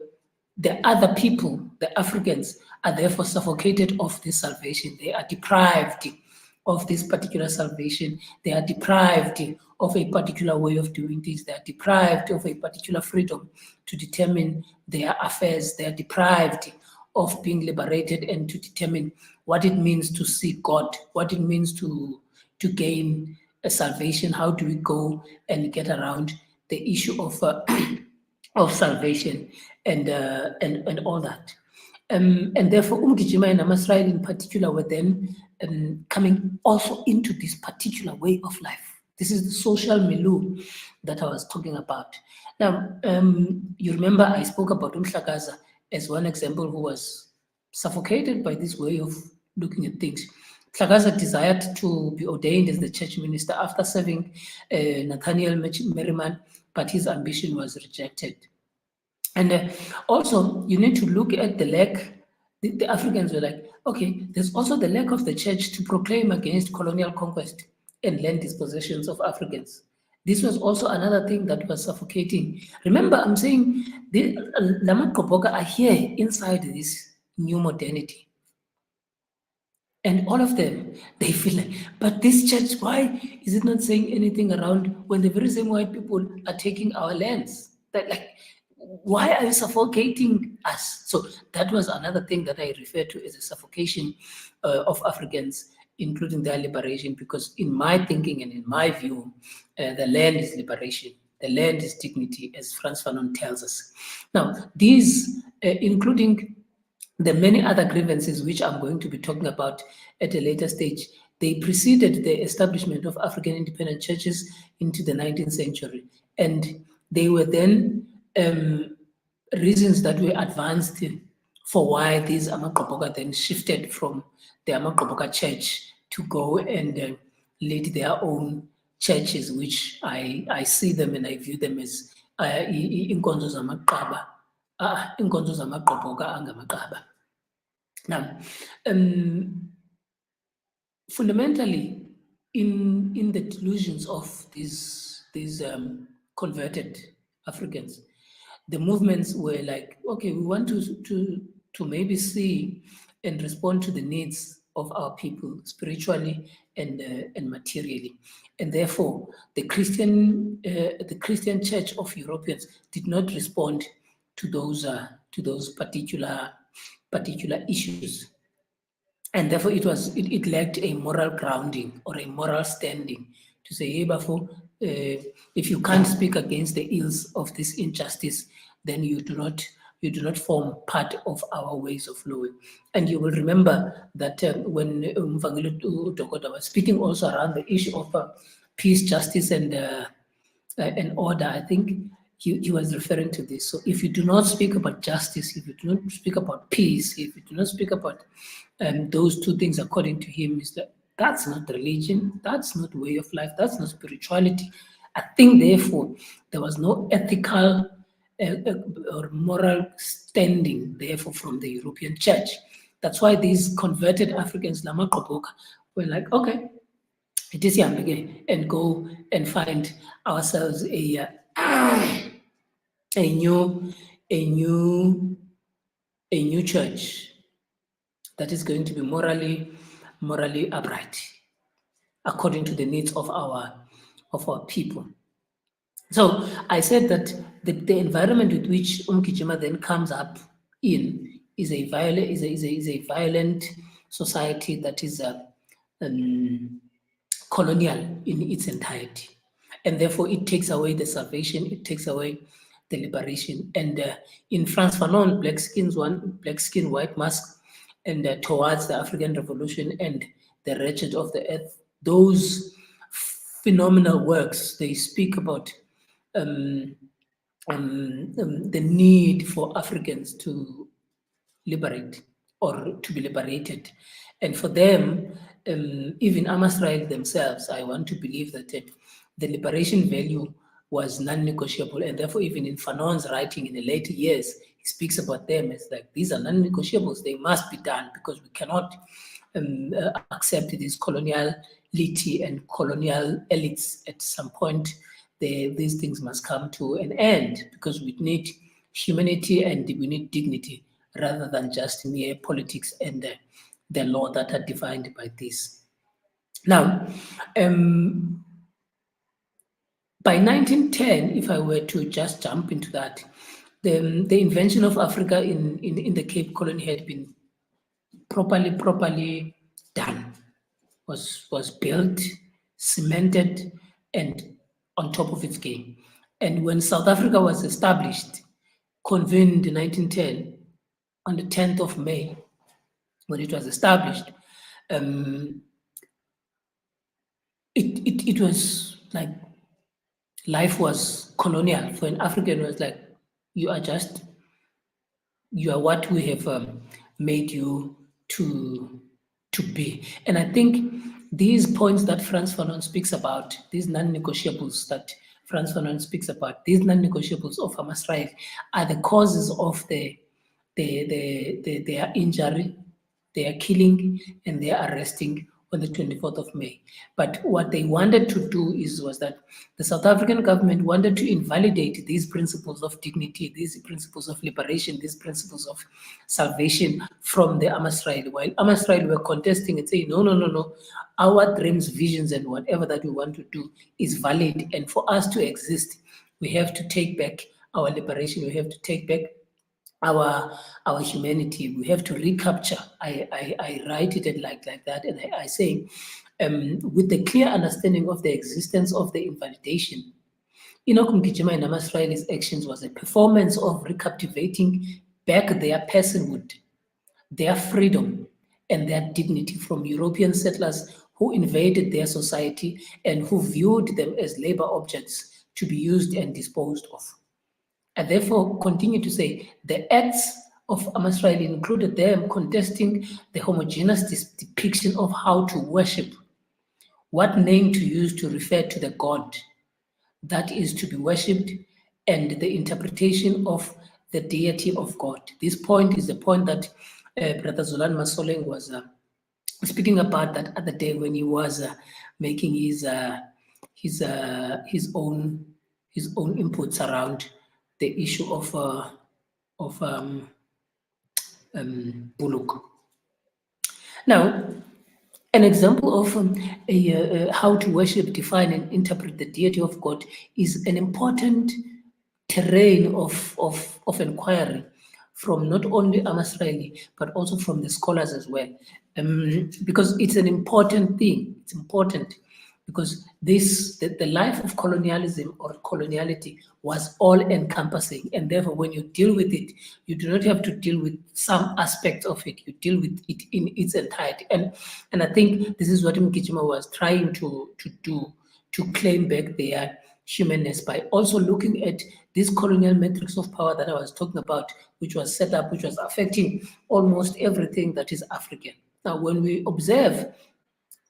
the other people, the Africans, are therefore suffocated of this salvation. They are deprived of this particular salvation. They are deprived of a particular way of doing things. They are deprived of a particular freedom to determine their affairs. They are deprived of being liberated and to determine what it means to seek God, what it means to gain a salvation. How do we go and get around the issue of of salvation and all that. And therefore, Mgijima and AmaSirayeli in particular were then coming also into this particular way of life. This is the social milieu that I was talking about. Now, you remember I spoke about Mhlakaza as one example who was suffocated by this way of looking at things. Mhlakaza desired to be ordained as the church minister after serving Nathaniel Merriman, but his ambition was rejected. And also, you need to look at the lack. The Africans were like, okay, there's also the lack of the church to proclaim against colonial conquest and land dispossessions of Africans. This was also another thing that was suffocating. Remember, I'm saying the Lama Koboka are here inside this new modernity. And all of them, they feel like, but this church, why is it not saying anything around when the very same white people are taking our lands? That, like, why are you suffocating us? So that was another thing that I refer to as a suffocation of Africans, including their liberation, because in my thinking and in my view, the land is liberation. The land is dignity, as Frantz Fanon tells us. Now, these, including the many other grievances which I'm going to be talking about at a later stage, they preceded the establishment of African independent churches into the 19th century. And they were then reasons that were advanced for why these AmaXhoboka then shifted from the AmaXhoboka church to go and lead their own churches, which I see them and I view them as inkonzo zamaqaba, inkonzo zamaqhoboka angamaqaba. Now, fundamentally, in the delusions of these converted Africans, the movements were like, okay, we want to maybe see and respond to the needs of our people spiritually and materially, and therefore the Christian Church of Europeans did not respond to those particular issues, and therefore it lacked a moral grounding or a moral standing to say, hey, Bafo, if you can't speak against the ills of this injustice, then you do not form part of our ways of knowing. And you will remember that when Mvangelo Dokota was speaking also around the issue of peace, justice, and order, I think he was referring to this. So if you do not speak about justice, if you do not speak about peace, if you do not speak about those two things, according to him, is that's not religion, that's not way of life, that's not spirituality. I think, therefore, there was no ethical or moral standing, therefore, from the European church. That's why these converted Africans, Lama Koboka, were like, okay, it is Yambege, and go and find ourselves a new church that is going to be morally upright, according to the needs of our people. So I said that the environment with which Mgijima then comes up in is a violent society that is colonial in its entirety, and therefore it takes away the salvation, it takes away the liberation. And in Frantz Fanon, Black Skin, White Mask, and Towards the African Revolution and The Wretched of the Earth, those phenomenal works, they speak about the need for Africans to liberate or to be liberated. And for them, even AmaSirayeli themselves, I want to believe that the liberation value was non-negotiable, and therefore even in Fanon's writing in the later years, he speaks about them as like, these are non-negotiables, they must be done because we cannot accept these coloniality and colonial elites. At some point, these things must come to an end because we need humanity and we need dignity rather than just mere politics and the law that are defined by this. Now, by 1910, if I were to just jump into that, the invention of Africa in the Cape Colony had been properly done, was built, cemented, and on top of its game. And when South Africa was established, convened in 1910, on the 10th of May, when it was established, it was like life was colonial. For an African, it was like, you are what we have made you to be. And I think these points that Frantz Fanon speaks about, these non-negotiables that Frantz Fanon speaks about, these non-negotiables of AmaSirayeli are the causes of their injury, their killing, and their arresting on the 24th of May. But what they wanted to do was that the South African government wanted to invalidate these principles of dignity, these principles of liberation, these principles of salvation from the AmaSirayeli, while AmaSirayeli were contesting and saying, no, our dreams, visions, and whatever that we want to do is valid. And for us to exist, we have to take back our liberation, we have to take back our humanity. We have to recapture. I write it like that, and I say, with the clear understanding of the existence of the invalidation, Enoch Mgijima and AmaSirayeli's actions was a performance of recaptivating back their personhood, their freedom, and their dignity from European settlers who invaded their society and who viewed them as labor objects to be used and disposed of. I therefore continue to say the acts of AmaSirayeli included them contesting the homogeneous depiction of how to worship, what name to use to refer to the God that is to be worshipped, and the interpretation of the deity of God. This point is the point that Brother Zolan Masoleng was speaking about that other day when he was making his own inputs around the issue of Bulhoek. Now, an example of how to worship, define, and interpret the deity of God is an important terrain of inquiry from not only AmaSirayeli, but also from the scholars as well. Because it's an important thing. It's important because the life of colonialism or coloniality was all-encompassing, and therefore when you deal with it, you do not have to deal with some aspects of it, you deal with it in its entirety. And I think this is what Mgijima was trying to do, to claim back their humanness by also looking at this colonial matrix of power that I was talking about, which was set up, which was affecting almost everything that is African. Now, when we observe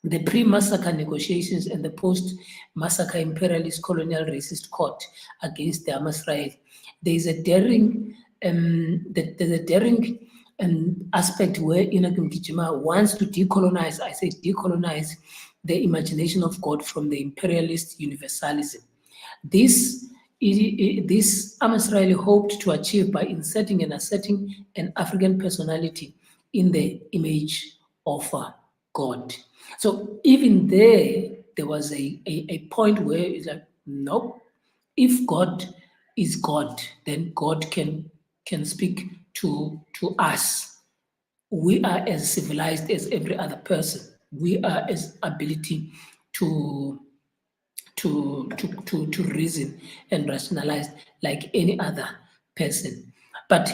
the pre-massacre negotiations and the post-massacre imperialist colonial racist court against the AmaSirayeli, there's a daring aspect where Enoch Mgijima wants to decolonize, I say decolonize, the imagination of God from the imperialist universalism. This AmaSirayeli hoped to achieve by inserting and asserting an African personality in the image of God. So even there was a point where it's like, nope, if God is God, then God can speak to us. We are as civilized as every other person. We are as ability to reason and rationalize like any other person. But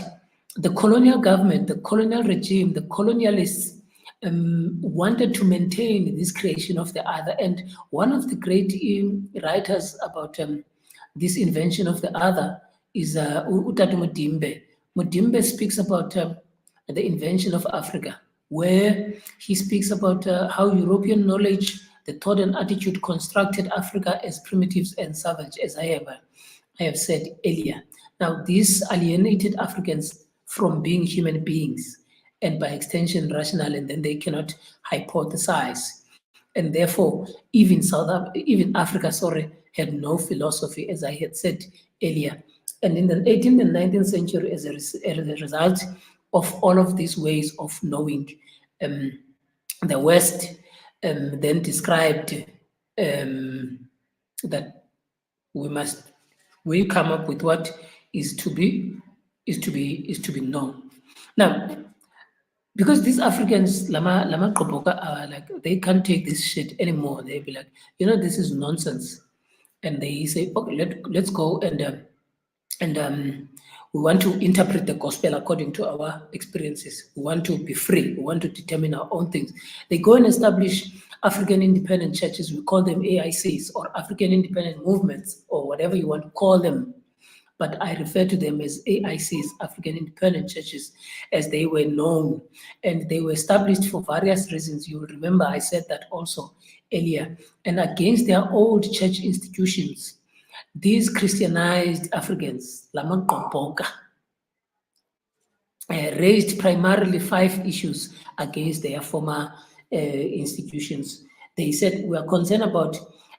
the colonial government, the colonial regime, the colonialists wanted to maintain this creation of the other. And one of the great writers about this invention of the other is Utatu Mudimbe. Mudimbe speaks about the invention of Africa, where he speaks about how European knowledge, the thought and attitude constructed Africa as primitives and savage, as I have said earlier. Now, this alienated Africans from being human beings and by extension rational, and then they cannot hypothesize. And therefore, even Africa, had no philosophy, as I had said earlier. And in the 18th and 19th century, as a result of all of these ways of knowing, the West then described that we come up with what is to be known. Now, because these Africans, Lama Koboka, are like, they can't take this shit anymore. They be like, this is nonsense. And they say, okay, let's go and we want to interpret the gospel according to our experiences. We want to be free. We want to determine our own things. They go and establish African independent churches. We call them AICs or African independent movements or whatever you want to call them. But I refer to them as AICs, African independent churches, as they were known. And they were established for various reasons. You will remember I said that also earlier. And against their old church institutions, these Christianized Africans, Lamankompoka, raised primarily 5 issues against their former institutions. They said, we are concerned about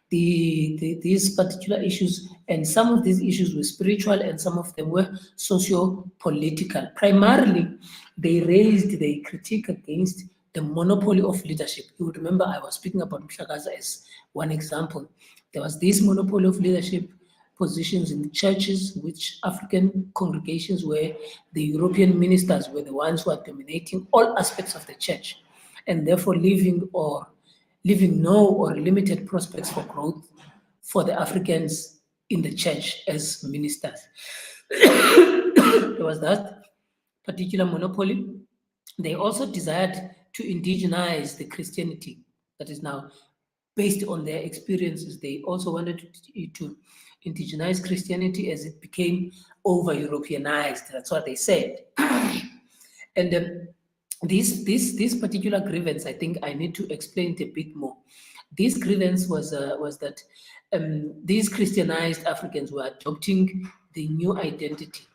these particular issues, and some of these issues were spiritual and some of them were socio-political. Primarily, they raised the critique against the monopoly of leadership. You would remember I was speaking about Mhlakaza as one example. There was this monopoly of leadership positions in the churches, which African congregations where the European ministers were the ones who are dominating all aspects of the church, and therefore leaving no or limited prospects for growth for the Africans in the church as ministers. There was that particular monopoly. They also desired to indigenize the Christianity that is now based on their experiences. They also wanted to indigenize Christianity as it became over-Europeanized. That's what they said. And this particular grievance, I think I need to explain it a bit more. This grievance was that these Christianized Africans were adopting the new identity.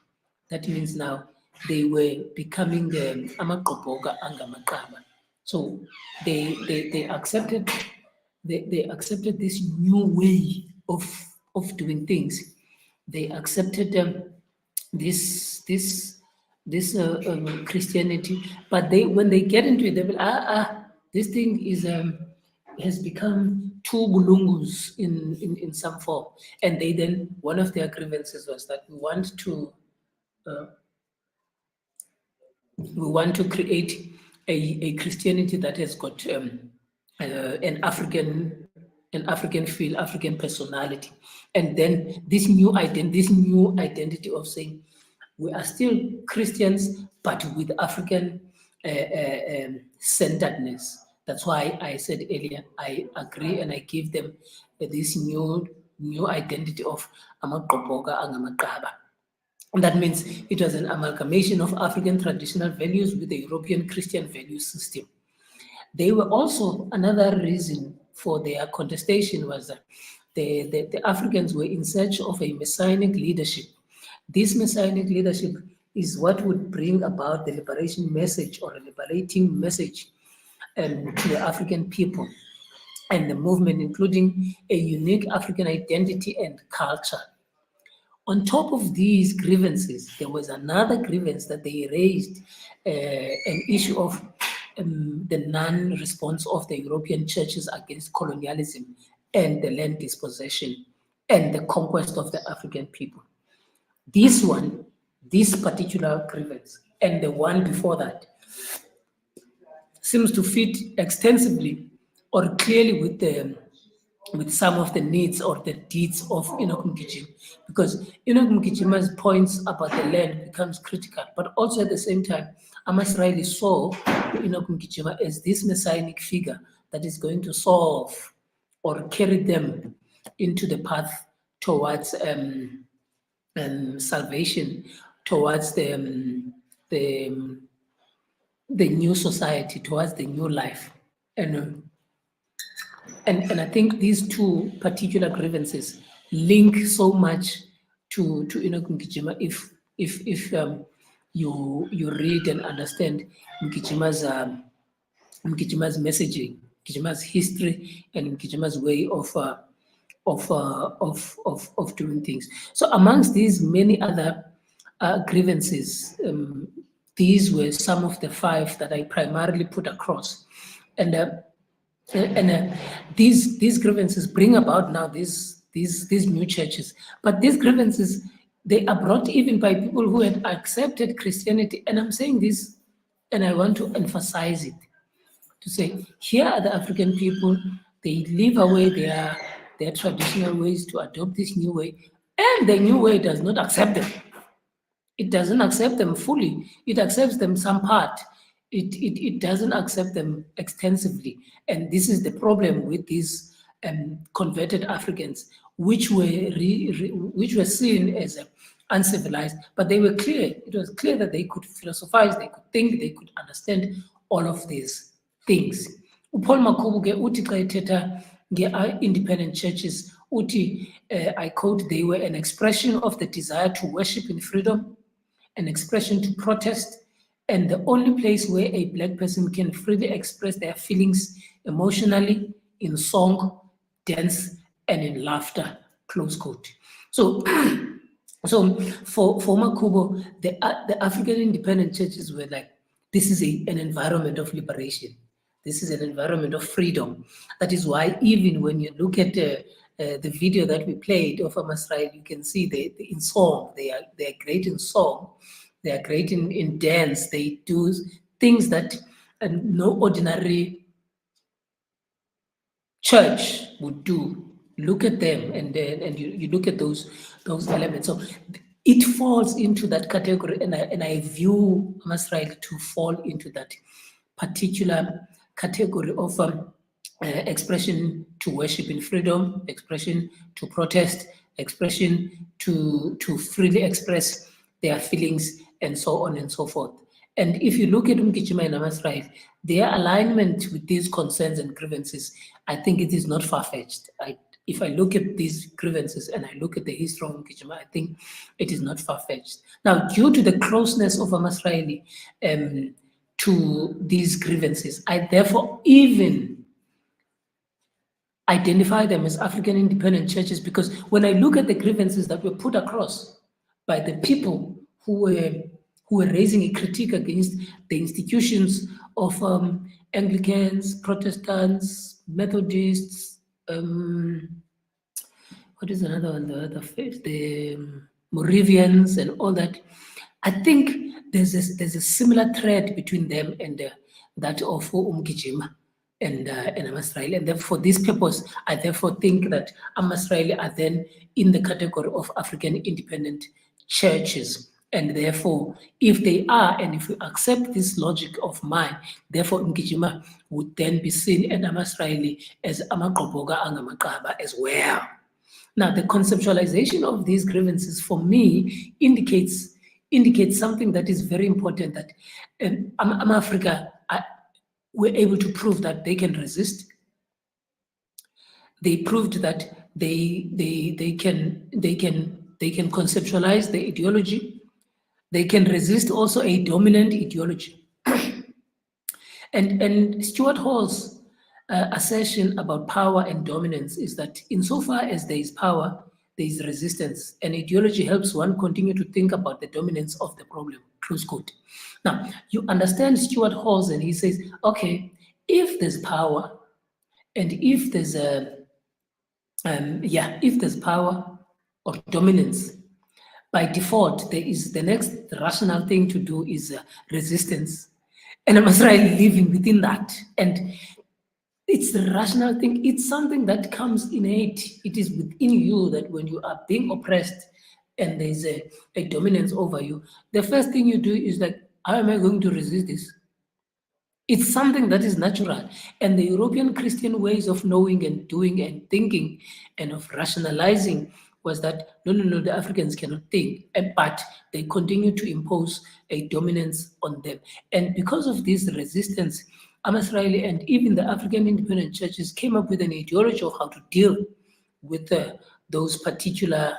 That means now they were becoming the Amaqoboga Angamaqaba. So they accepted this new way of doing things. They accepted this Christianity, but when they get into it, they will this thing has become too bulungus in some form, and they then one of their grievances was that we want to create a Christianity that has got an African feel, African personality, and then this new identity of saying we are still Christians, but with African centeredness. That's why I said earlier, I agree and I give them this new identity of Amaqoboga Angamaqaba. And that means it was an amalgamation of African traditional values with the European Christian value system. They were also, another reason for their contestation was that the Africans were in search of a messianic leadership. This messianic leadership is what would bring about the liberation message or a liberating message to the African people and the movement, including a unique African identity and culture. On top of these grievances, there was another grievance that they raised, an issue of the non-response of the European churches against colonialism and the land dispossession and the conquest of the African people. This particular grievance, and the one before that, seems to fit extensively or clearly with some of the needs or the deeds of Enoch Mgijima, because Enoch Mgijima's points about the land becomes critical, but also at the same time, AmaSirayeli saw Enoch Mgijima as this messianic figure that is going to solve or carry them into the path towards salvation, towards the the new society, towards the new life. And I think these two particular grievances link so much to Enoch Mgijima if you read and understand Mgijima's Mgijima's messaging, Mgijima's history, and Mgijima's way of doing things. So amongst these many other grievances, these were some of the 5 that I primarily put across, and these grievances bring about now these new churches. But these grievances, they are brought even by people who had accepted Christianity. And I'm saying this, and I want to emphasize it, to say, here are the African people, they live away their traditional ways to adopt this new way, and the new way does not accept them. It doesn't accept them fully. It accepts them some part. It doesn't accept them extensively. And this is the problem with these converted Africans, which were seen as uncivilized, but they were clear. It was clear that they could philosophize, they could think, they could understand all of these things. Paul Makhubu uti xa ethetha independent churches uti, I quote, they were an expression of the desire to worship in freedom, an expression to protest, and the only place where a Black person can freely express their feelings emotionally, in song, dance, and in laughter, close quote. So, so for Makhubu, the African independent churches were like, this is an environment of liberation. This is an environment of freedom. That is why even when you look at the video that we played of AmaSirayeli, you can see they in song, they are great in song, they are great in dance, they do things that no ordinary church would do. Look at them, and you look at those elements. So it falls into that category, and I view AmaSirayeli to fall into that particular category of expression to worship in freedom, expression to protest, expression to freely express their feelings, and so on and so forth. And if you look at Mgijima and AmaSirayeli, their alignment with these concerns and grievances, I think it is not far-fetched. If I look at these grievances and I look at the history of Mgijima, I think it is not far-fetched. Now, due to the closeness of AmaSirayeli to these grievances, I therefore even identify them as African independent churches, because when I look at the grievances that were put across by the people who were raising a critique against the institutions of Anglicans, Protestants, Methodists, what is another one, the faith, the Moravians and all that, I think there's a similar thread between them and that of Mgijima and AmaSirayeli. And therefore, for this purpose, I therefore think that AmaSirayeli are then in the category of African independent churches. And therefore, if they are, and if we accept this logic of mine, therefore Mgijima would then be seen and AmaSirayeli as amaqoboka angamaqaba as well. Now, the conceptualization of these grievances for me indicates something that is very important, that Africa were able to prove that they can resist. They proved that they can conceptualize the ideology. They can resist also a dominant ideology. And Stuart Hall's assertion about power and dominance is that insofar as there is power, there is resistance, and ideology helps one continue to think about the dominance of the problem, close quote. Now, you understand Stuart Hall's, and he says, okay, if there's power, and if there's if there's power or dominance, by default, there is the next rational thing to do is resistance. And AmaSirayeli living within that. And it's the rational thing. It's something that comes innate. It is within you that when you are being oppressed and there's a dominance over you, the first thing you do is like, how am I going to resist this? It's something that is natural. And the European Christian ways of knowing and doing and thinking and of rationalizing was that no, the Africans cannot think, but they continue to impose a dominance on them. And because of this resistance, AmaSirayeli and even the African independent churches came up with an ideology of how to deal with those particular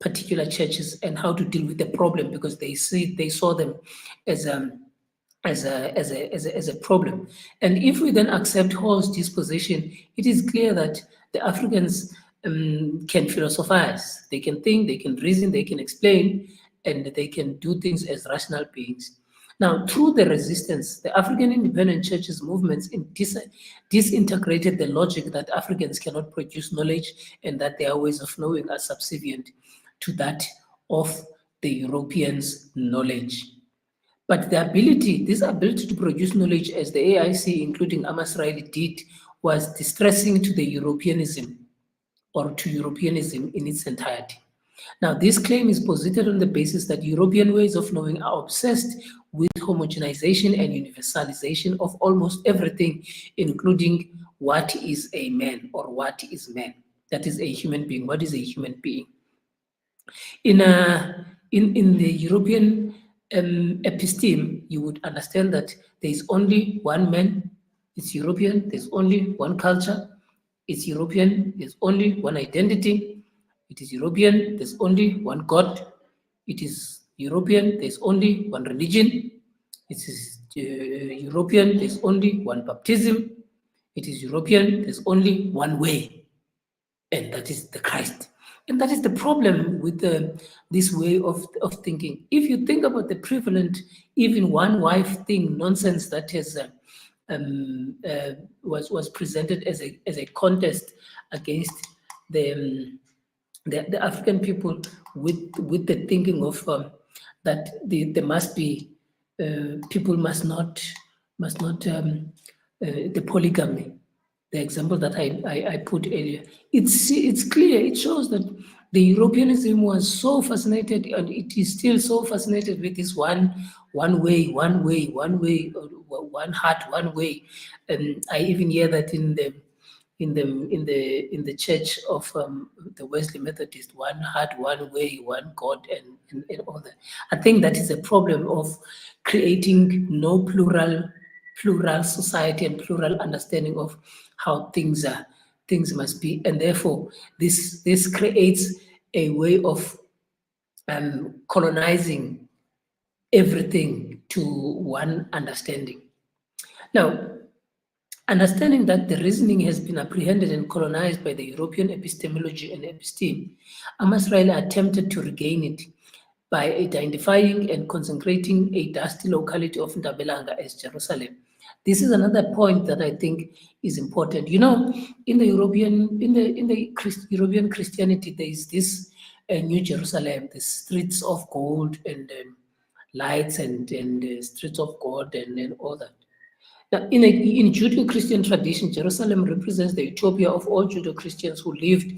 churches and how to deal with the problem, because they saw them as a problem. And if we then accept Hall's disposition, it is clear that the Africans can philosophize, they can think, they can reason, they can explain, and they can do things as rational beings. Now, through the resistance, the African independent churches movements disintegrated the logic that Africans cannot produce knowledge and that their ways of knowing are subservient to that of the Europeans' knowledge. But this ability to produce knowledge, as the AIC, including AmaSirayeli, did, was distressing to the Europeanism, or to Europeanism in its entirety. Now, this claim is posited on the basis that European ways of knowing are obsessed with homogenization and universalization of almost everything, including what is a man or what is man. That is a human being. What is a human being? In the European episteme, you would understand that there is only one man. It's European. There's only one culture. It's European. There's only one identity. It is European. There's only one God. It is European. There's only one religion. It is European. There's only one baptism. It is European. There's only one way, and that is the Christ. And that is the problem with this way of thinking. If you think about the prevalent, even one wife thing nonsense that has was presented as a contest against the African people, with the thinking of that there must be people must not the polygamy. The example that I put earlier, it's clear. It shows that the Europeanism was so fascinated, and it is still so fascinated with this one way, one heart, one way. And I even hear that in the church of the Wesley Methodist, one heart, one way, one God, and all that. I think that is a problem of creating no plural society and plural understanding of how things must be, and therefore this creates a way of colonizing everything to one understanding. Now, understanding that the reasoning has been apprehended and colonized by the European epistemology and episteme, AmaSirayeli attempted to regain it by identifying and consecrating a dusty locality of Ntabelanga as Jerusalem. This is another point that I think is important. You know, in the European Christianity, there is this New Jerusalem, the streets of gold and lights and streets of God and all that. Now, in Judeo-Christian tradition, Jerusalem represents the utopia of all Judeo-Christians who lived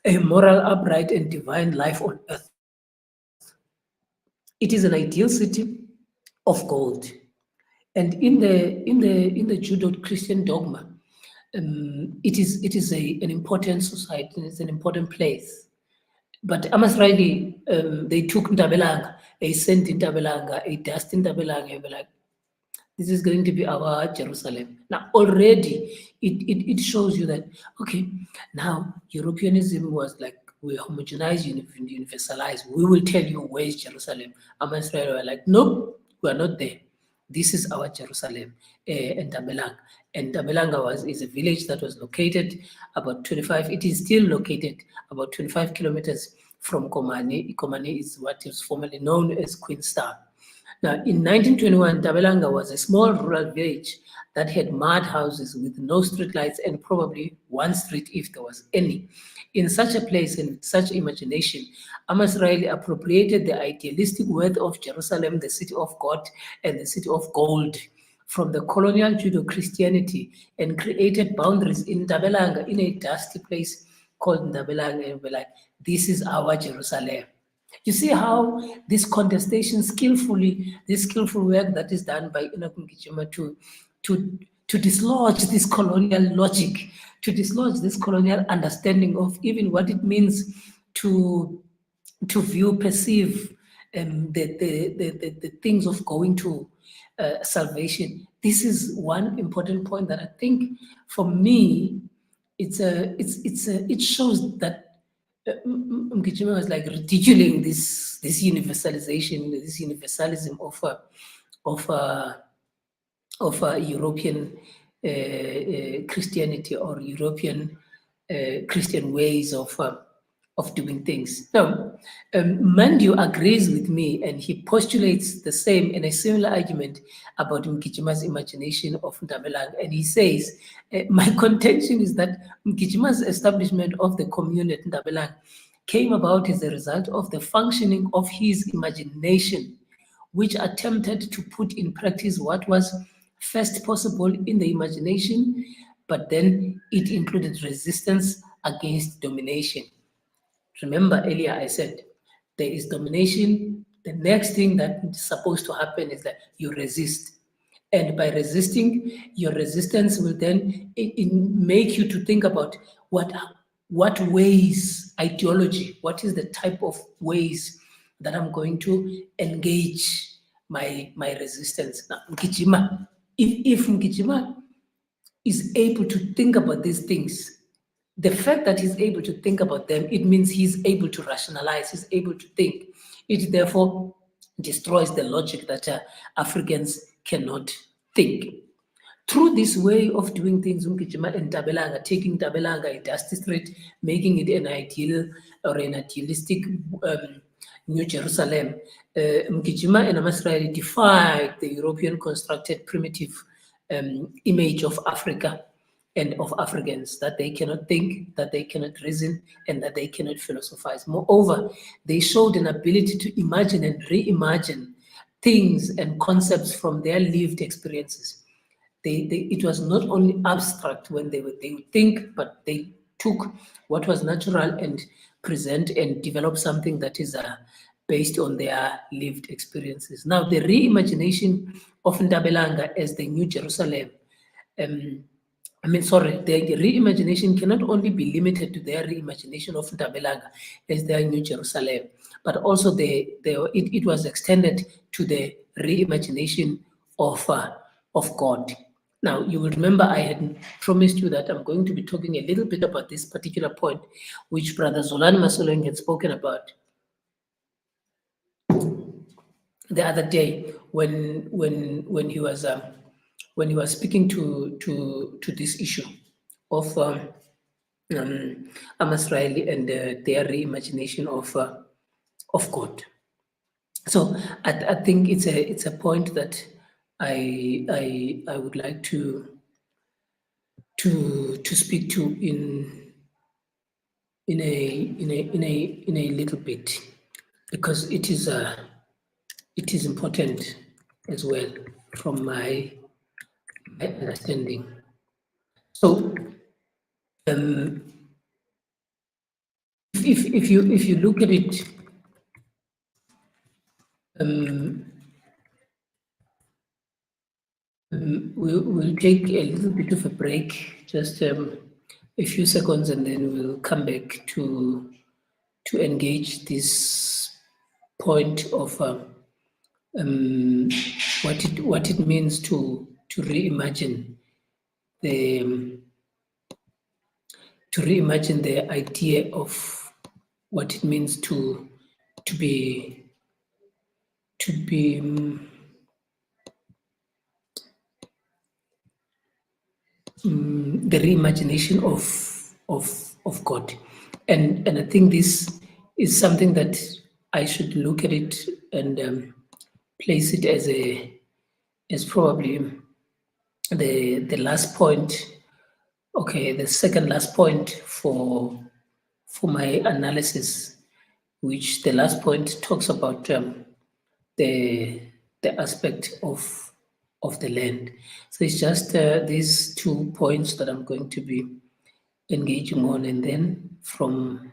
a moral, upright, and divine life on earth. It is an ideal city of gold. And in the Judeo-Christian dogma, it is an important society, it's an important place. But AmaSirayeli, they took Ntabelanga, a saint in Ntabelanga, a dust in Ntabelanga, and were like, this is going to be our Jerusalem. Now, already, it shows you that, okay, now Europeanism was like, we homogenize, universalize. We will tell you where is Jerusalem. AmaSirayeli were like, nope, we are not there. This is our Jerusalem, and Ntabelanga. And Ntabelanga is a village that was located about 25, it is still located about 25 kilometers from Komane. Komane is what is formerly known as Queenstown. Now, in 1921, Ntabelanga was a small rural village that had mud houses with no streetlights and probably one street if there was any. In such a place and such imagination, AmaSirayeli appropriated the idealistic worth of Jerusalem, the city of God and the city of gold, from the colonial Judeo-Christianity, and created boundaries in Ntabelanga, in a dusty place called Ntabelanga, and were like, this is our Jerusalem. You see how this contestation this skillful work that is done by Enoch Mgijima to dislodge this colonial logic, to dislodge this colonial understanding of even what it means to view, perceive the things of going to salvation. This is one important point that I think, for me, it shows that Mgijima was like ridiculing this universalization, this universalism of European Christianity, or European Christian ways of doing things. Now, Mandu agrees with me, and he postulates the same in a similar argument about Mgijima's imagination of Ntabelanga. And he says, my contention is that Mgijima's establishment of the commune at Ntabelanga came about as a result of the functioning of his imagination, which attempted to put in practice what was first possible in the imagination, but then it included resistance against domination. Remember earlier I said, there is domination. The next thing that is supposed to happen is that you resist. And by resisting, your resistance will then make you to think about what ways, ideology, what is the type of ways that I'm going to engage my resistance. Now, Mgijima, if Mgijima is able to think about these things, the fact that he's able to think about them, it means he's able to rationalize, he's able to think. It therefore destroys the logic that Africans cannot think. Through this way of doing things, Mgijima and Ntabelanga, taking Ntabelanga, a dusty street, making it an ideal or an idealistic New Jerusalem, Mgijima and AmaSirayeli defied the European constructed primitive image of Africa and of Africans, that they cannot think, that they cannot reason, and that they cannot philosophize. Moreover, they showed an ability to imagine and reimagine things and concepts from their lived experiences. It was not only abstract when they would think, but they took what was natural and present and develop something that is based on their lived experiences. Now, the reimagination of Ntabelanga as the New Jerusalem, the reimagination cannot only be limited to their reimagination of Ntabelanga as their New Jerusalem, but also it was extended to the reimagination of God. Now, you will remember I had promised you that I'm going to be talking a little bit about this particular point, which Brother Zolani Masoleng had spoken about the other day when he was speaking to this issue of AmaSirayeli and their reimagination of God. So I think it's a point that I would like to speak to in a little bit, because it is important as well from my understanding. So if you look at it, we'll take a little bit of a break, just a few seconds, and then we'll come back to engage this point of what it means to reimagine the idea of what it means to be the reimagination of God, and I think this is something that I should look at it and place it as probably the last point. Okay, the second last point for my analysis, which the last point talks about the aspect of the land. So it's just these 2 points that I'm going to be engaging on, and then from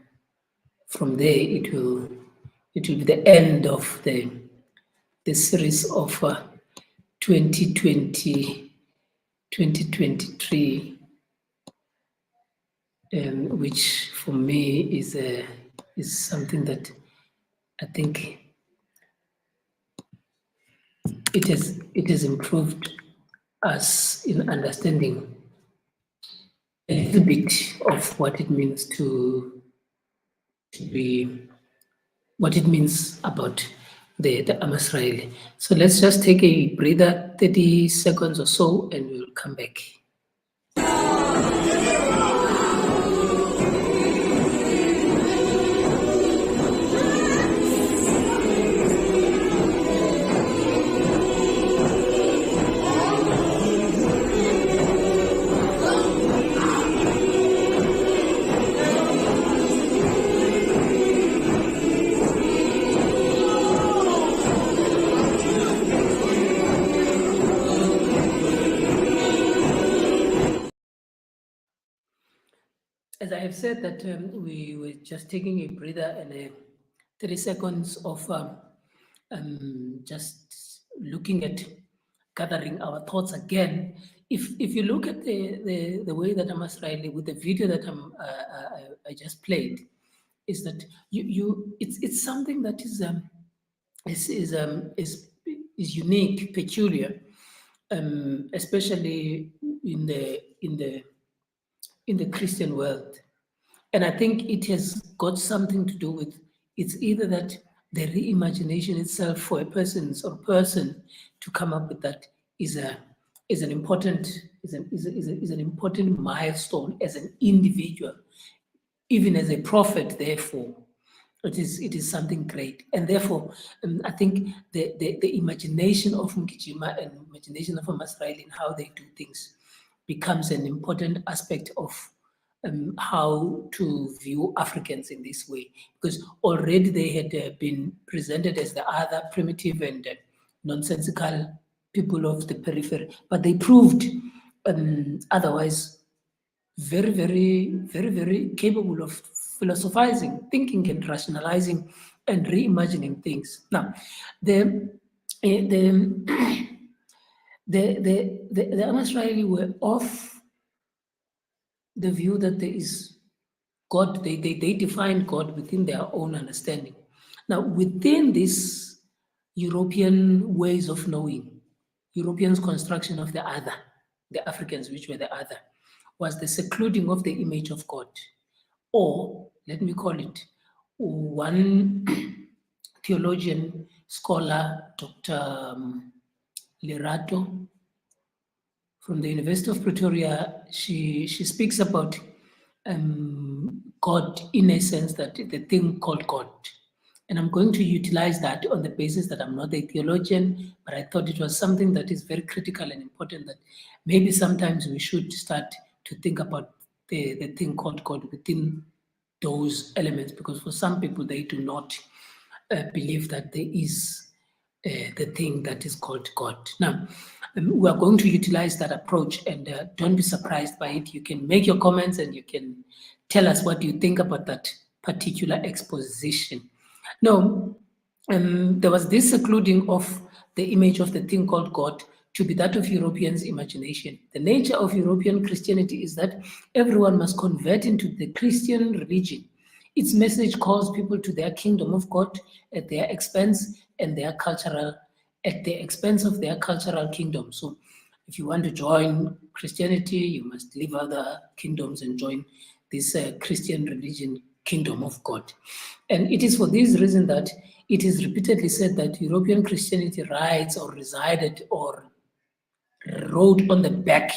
there it will be the end of the series of 2023, which for me is is something that I think it has improved us in understanding a little bit of what it means to be, what it means about the AmaSirayeli. So let's just take a breather, 30 seconds or so, and we'll come back. As I have said that we were just taking a breather and 30 seconds of just looking at gathering our thoughts again. If you look at the way that AmaSirayeli, with the video that I just played, is that it's something that is unique, peculiar, especially in the Christian world. And I think it has got something to do with, it's either that the reimagination itself for a person to come up with that is an important milestone as an individual, even as a prophet. Therefore, it is something great, and therefore I think the imagination of Mgijima and imagination of AmaSirayeli and how they do things becomes an important aspect of how to view Africans in this way, because already they had been presented as the other primitive and nonsensical people of the periphery, but they proved otherwise very capable of philosophizing, thinking, and rationalizing and reimagining things. Now, the AmaSirayeli were of the view that there is God. They define God within their own understanding. Now, within this European ways of knowing, Europeans' construction of the other, the Africans, which were the other, was the secluding of the image of God. Or, let me call it, one theologian, scholar, Dr. Lerato, from the University of Pretoria, she speaks about God in a sense, that the thing called God. And I'm going to utilize that on the basis that I'm not a theologian, but I thought it was something that is very critical and important, that maybe sometimes we should start to think about the thing called God within those elements, because for some people, they do not believe that there is the thing that is called God. Now, we are going to utilize that approach, and don't be surprised by it. You can make your comments and you can tell us what you think about that particular exposition. Now, there was this secluding of the image of the thing called God to be that of Europeans' imagination. The nature of European Christianity is that everyone must convert into the Christian religion. Its message calls people to their kingdom of God at their expense and at the expense of their cultural kingdom. So if you want to join Christianity, you must leave other kingdoms and join this Christian religion, kingdom of God. And it is for this reason that it is repeatedly said that European Christianity rides or resided or rode on the back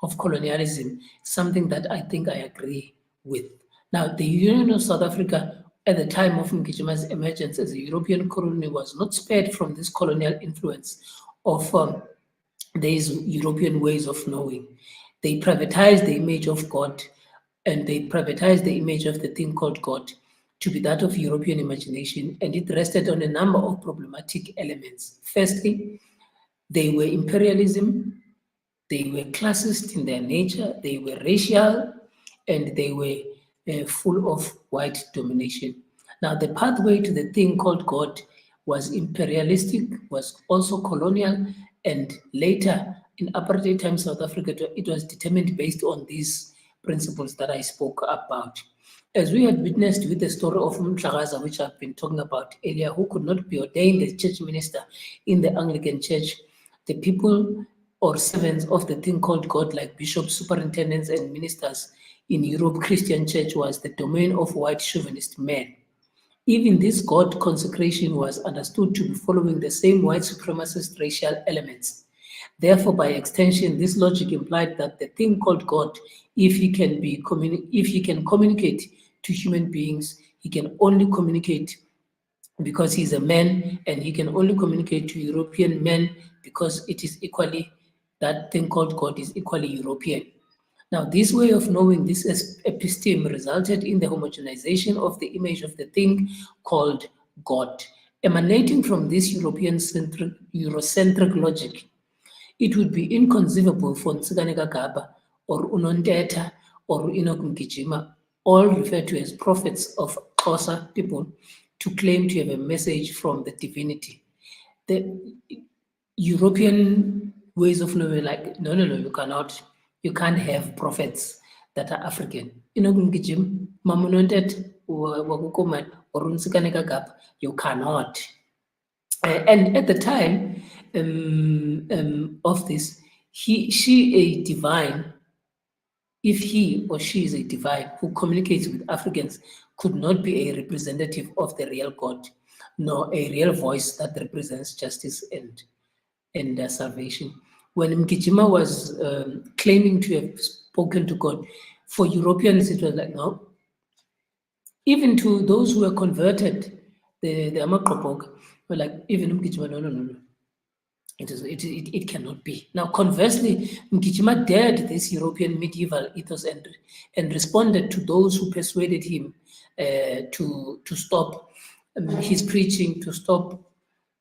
of colonialism, something that I think I agree with. Now, the Union of South Africa at the time of Mgijima's emergence as a European colony was not spared from this colonial influence of these European ways of knowing. They privatized the image of God, and they privatized the image of the thing called God to be that of European imagination, and it rested on a number of problematic elements. Firstly, they were imperialism, they were classist in their nature, they were racial, and they were full of white domination. Now, the pathway to the thing called God was imperialistic, was also colonial, and later in apartheid time South Africa, it was determined based on these principles that I spoke about. As we have witnessed with the story of Mhlagaza, which I've been talking about earlier, who could not be ordained as church minister in the Anglican Church, the people or servants of the thing called God, like bishops, superintendents, and ministers in Europe, Christian church was the domain of white chauvinist men. Even this God consecration was understood to be following the same white supremacist racial elements. Therefore, by extension, this logic implied that the thing called God, if he can communicate to human beings, he can only communicate because he's a man, and he can only communicate to European men because it is equally, that thing called God is equally European. Now, this way of knowing this episteme resulted in the homogenization of the image of the thing called God. Emanating from this Eurocentric logic, it would be inconceivable for Ntsikaneka Gaba or Unonteta or Enoch Mgijima, all referred to as prophets of Xhosa people, to claim to have a message from the divinity. The European ways of knowing, like, no, you cannot. You can't have prophets that are African. Enoch Mgijima, Mamunontet, Wakukoman, or Ntsikaneka Gaba, you cannot. And at the time of this, she a divine, if he or she is a divine who communicates with Africans, could not be a representative of the real God, nor a real voice that represents justice and salvation. When Mgijima was claiming to have spoken to God, for Europeans it was like, no. Even to those who were converted, the Amaqoboga, were like, even Mgijima, no. It cannot be. Now, conversely, Mgijima dared this European medieval ethos and responded to those who persuaded him to stop his preaching, to stop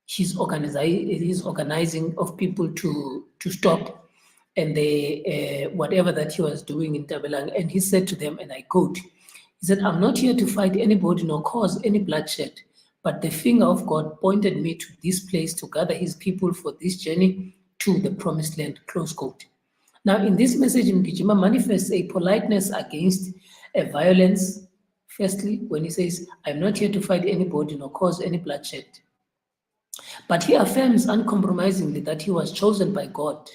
his organizing of people to stop, and they whatever that he was doing in Ntabelanga. And he said to them, and I quote, he said, "I'm not here to fight anybody nor cause any bloodshed, but the finger of God pointed me to this place to gather his people for this journey to the promised land," close quote. Now, in this message, Mgijima manifests a politeness against a violence. Firstly, when he says, "I'm not here to fight anybody nor cause any bloodshed," but he affirms uncompromisingly that he was chosen by God,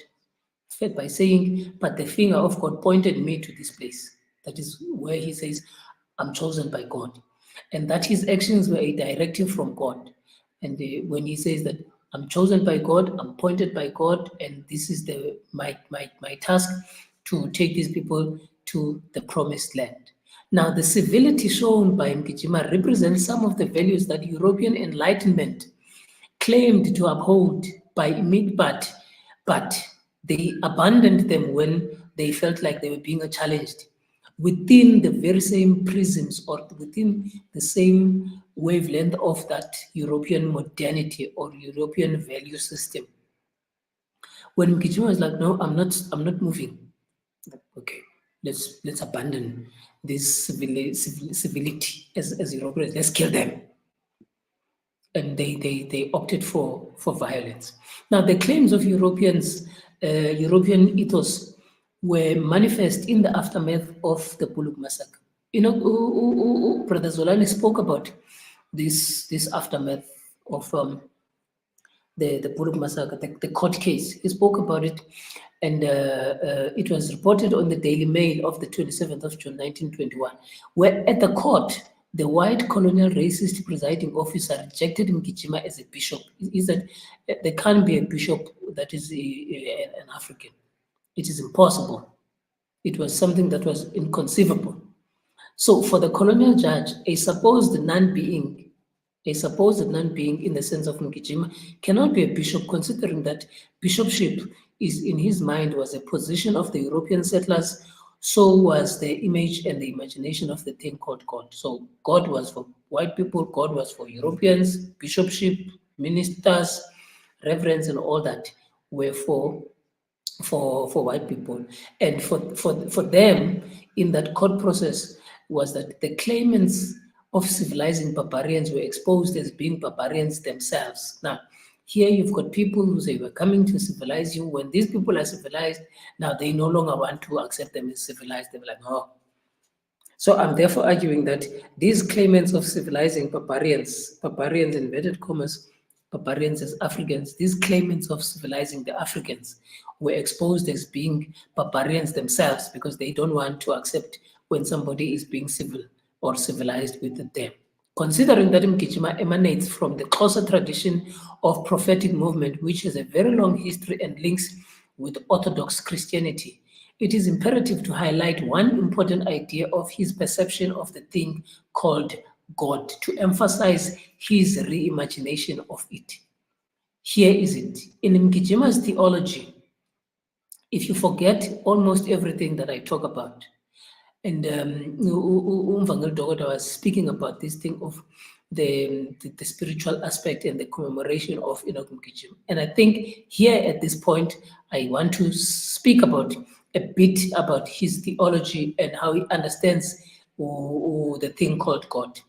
by saying, "But the finger of God pointed me to this place." That is where he says, "I'm chosen by God," and that his actions were a directive from God. And when he says that, "I'm chosen by God, I'm appointed by God, and this is my task to take these people to the promised land." Now, the civility shown by Mgijima represents some of the values that European Enlightenment claimed to uphold but they abandoned them when they felt like they were being challenged within the very same prisms or within the same wavelength of that European modernity or European value system. When Mgijima was like, "No, I'm not moving." Okay, let's abandon this civility as Europeans. Let's kill them. And they opted for violence. Now, the claims of European ethos were manifest in the aftermath of the Bulhoek Massacre. You know, Brother Zolani spoke about this aftermath of the Bulhoek Massacre, the court case. He spoke about it, and it was reported on the Daily Mail of the 27th of June, 1921, where at the court, the white colonial racist presiding officer rejected Mgijima as a bishop. He said there can't be a bishop that is an African. It is impossible. It was something that was inconceivable. So for the colonial judge, a supposed non-being in the sense of Mgijima cannot be a bishop, considering that bishopship is, in his mind, was a position of the European settlers. So was the image and the imagination of the thing called God. So God was for white people, God was for Europeans, bishopship, ministers, reverends, and all that were for white people. And for them, in that court process, was that the claimants of civilizing barbarians were exposed as being barbarians themselves. Now, here you've got people who say, "We're coming to civilize you." When these people are civilized, now they no longer want to accept them as civilized. They're like, "Oh." So I'm therefore arguing that these claimants of civilizing barbarians inverted commas, barbarians as Africans, these claimants of civilizing the Africans were exposed as being barbarians themselves because they don't want to accept when somebody is being civil or civilized with them. Considering that Mgijima emanates from the closer tradition of prophetic movement, which has a very long history and links with Orthodox Christianity, it is imperative to highlight one important idea of his perception of the thing called God, to emphasize his reimagination of it. Here is it. In Mgijima's theology, if you forget almost everything that I talk about, and Umvangel Dogoda was speaking about this thing of the spiritual aspect and the commemoration of Enoch Mgijima. And I think here at this point, I want to speak about a bit about his theology and how he understands the thing called God.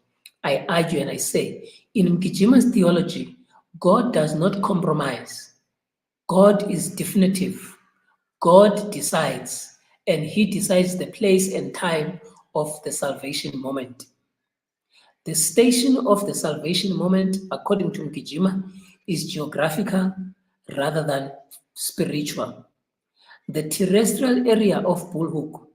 I argue and I say, in Mgijima's theology, God does not compromise. God is definitive. God decides, and he decides the place and time of the salvation moment. The station of the salvation moment, according to Mgijima, is geographical rather than spiritual. The terrestrial area of Bulhoek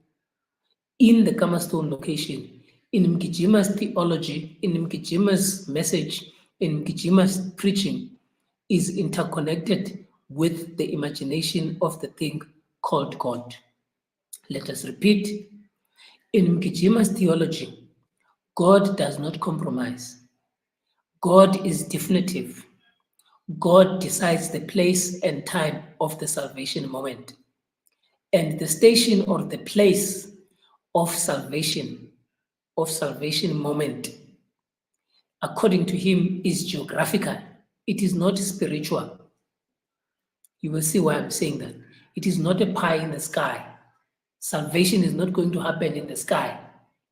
in the Kamastone location, in Mgijima's theology, in Mgijima's message, in Mgijima's preaching, is interconnected with the imagination of the thing called God. Let us repeat. In Mgijima's theology, God does not compromise. God is definitive. God decides the place and time of the salvation moment. And the station or the place of salvation moment, according to him, is geographical. It is not spiritual. You will see why I'm saying that. It is not a pie in the sky. Salvation is not going to happen in the sky.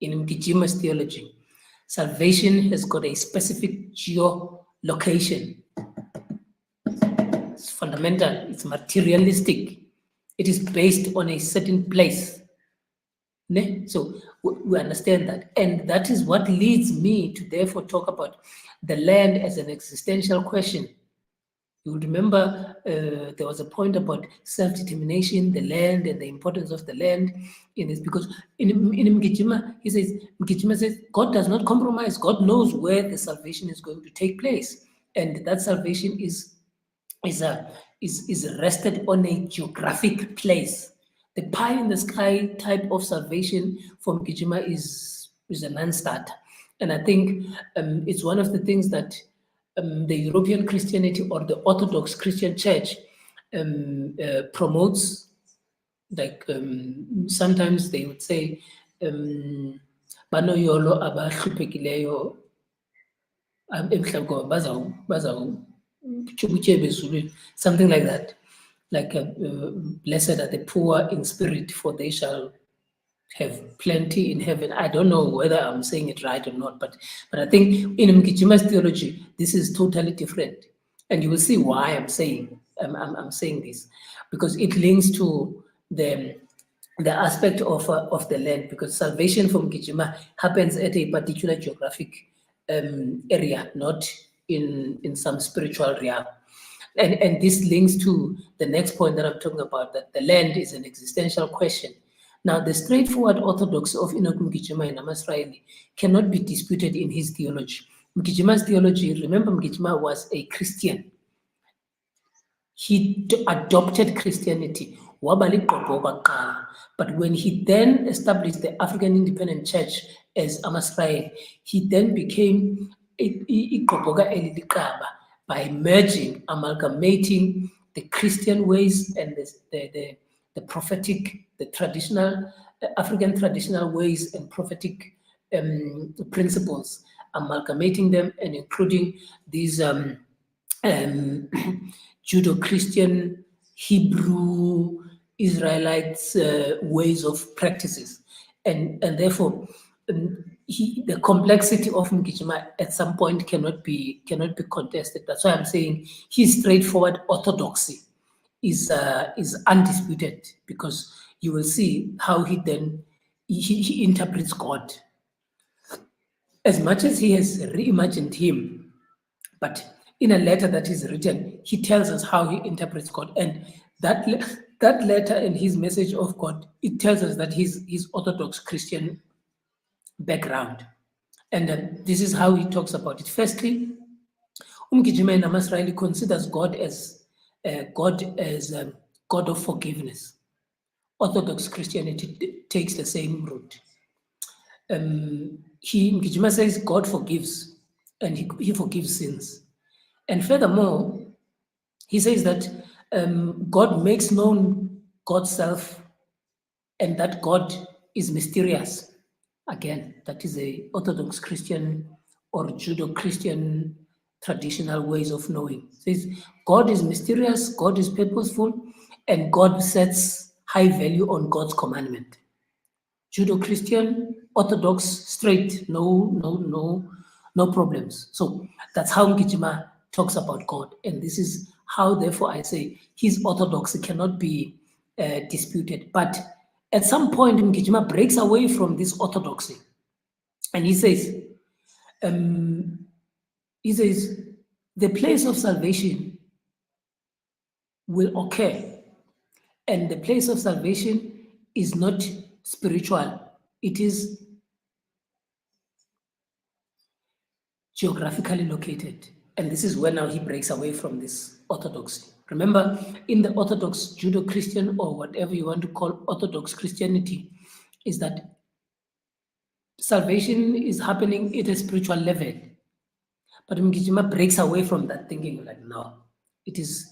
In Mgijima's theology, salvation has got a specific geolocation. It's fundamental, it's materialistic. It is based on a certain place. So we understand that. And that is what leads me to therefore talk about the land as an existential question. You remember there was a point about self-determination, the land, and the importance of the land in this, because in Mgijima, Mgijima says, God does not compromise. God knows where the salvation is going to take place. And that salvation is rested on a geographic place. The pie in the sky type of salvation for Mgijima is a non-starter. And I think it's one of the things that the European Christianity or the Orthodox Christian Church promotes. Like sometimes they would say, "Bano yolo abahlupekileyo emhlabeni bazawuchubutshebe," something like that. Like blessed are the poor in spirit, for they shall have plenty in heaven. I don't know whether I'm saying it right or not, but I think in Mgijima's theology, this is totally different. And you will see why I'm saying this, because it links to the aspect of the land, because salvation from Mgijima happens at a particular geographic area, not in some spiritual realm. And this links to the next point that I'm talking about, that the land is an existential question. Now, the straightforward orthodoxy of Enoch Mgijima and AmaSirayeli cannot be disputed in his theology. Mgijima's theology, remember, Mgijima was a Christian. He adopted Christianity. But when he then established the African Independent Church as AmaSirayeli, he then became by merging, amalgamating the Christian ways and the prophetic, the traditional, African traditional ways and prophetic principles, amalgamating them and including these Judeo-Christian, Hebrew, Israelites ways of practices. And therefore, the complexity of Mgijima at some point cannot be contested. That's why I'm saying his straightforward orthodoxy is undisputed, because you will see how he then he interprets God. As much as he has reimagined him, but in a letter that is written, he tells us how he interprets God. And that letter and his message of God, it tells us that he's Orthodox Christian background. And this is how he talks about it. Firstly, Mgijima in AmaSirayeli considers God as God of forgiveness. Orthodox Christianity takes the same route. Mgijima says God forgives, and he forgives sins. And furthermore, he says that God makes known God's self, and that God is mysterious. Again, that is a Orthodox Christian or Judo-Christian traditional ways of knowing. It says God is mysterious, God is purposeful, and God sets high value on God's commandment. Judo-Christian, Orthodox, straight, no problems. So that's how Mgijima talks about God, and this is how, therefore, I say his orthodoxy cannot be disputed. But at some point, Mgijima breaks away from this orthodoxy, and he says, the place of salvation will occur, and the place of salvation is not spiritual, it is geographically located. And this is where now he breaks away from this orthodoxy. Remember, in the Orthodox Judo-Christian, or whatever you want to call Orthodox Christianity, is that salvation is happening at a spiritual level. But Mgijima breaks away from that thinking, like, no, it is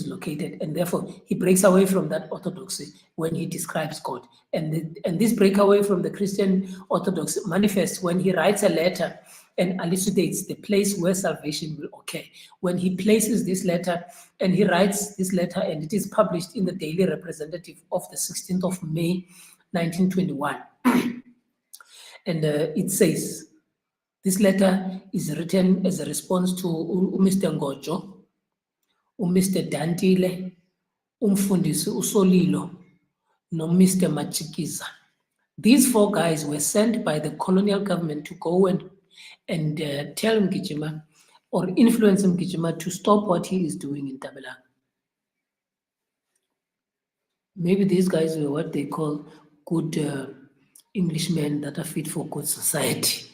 located, and therefore he breaks away from that orthodoxy when he describes God. And this breakaway from the Christian orthodoxy manifests when he writes a letter and elucidates the place where salvation will occur. When he places this letter and he writes this letter, and it is published in the Daily Representative of the 16th of May, 1921. And it says, this letter is written as a response to Mr. Ngojo, Mr. Dantile, Umfundisi Usolilo, no Mr. Machikiza. These four guys were sent by the colonial government to go and tell Mgijima or influence Mgijima to stop what he is doing in Ntabelanga. Maybe these guys were what they call good Englishmen that are fit for good society.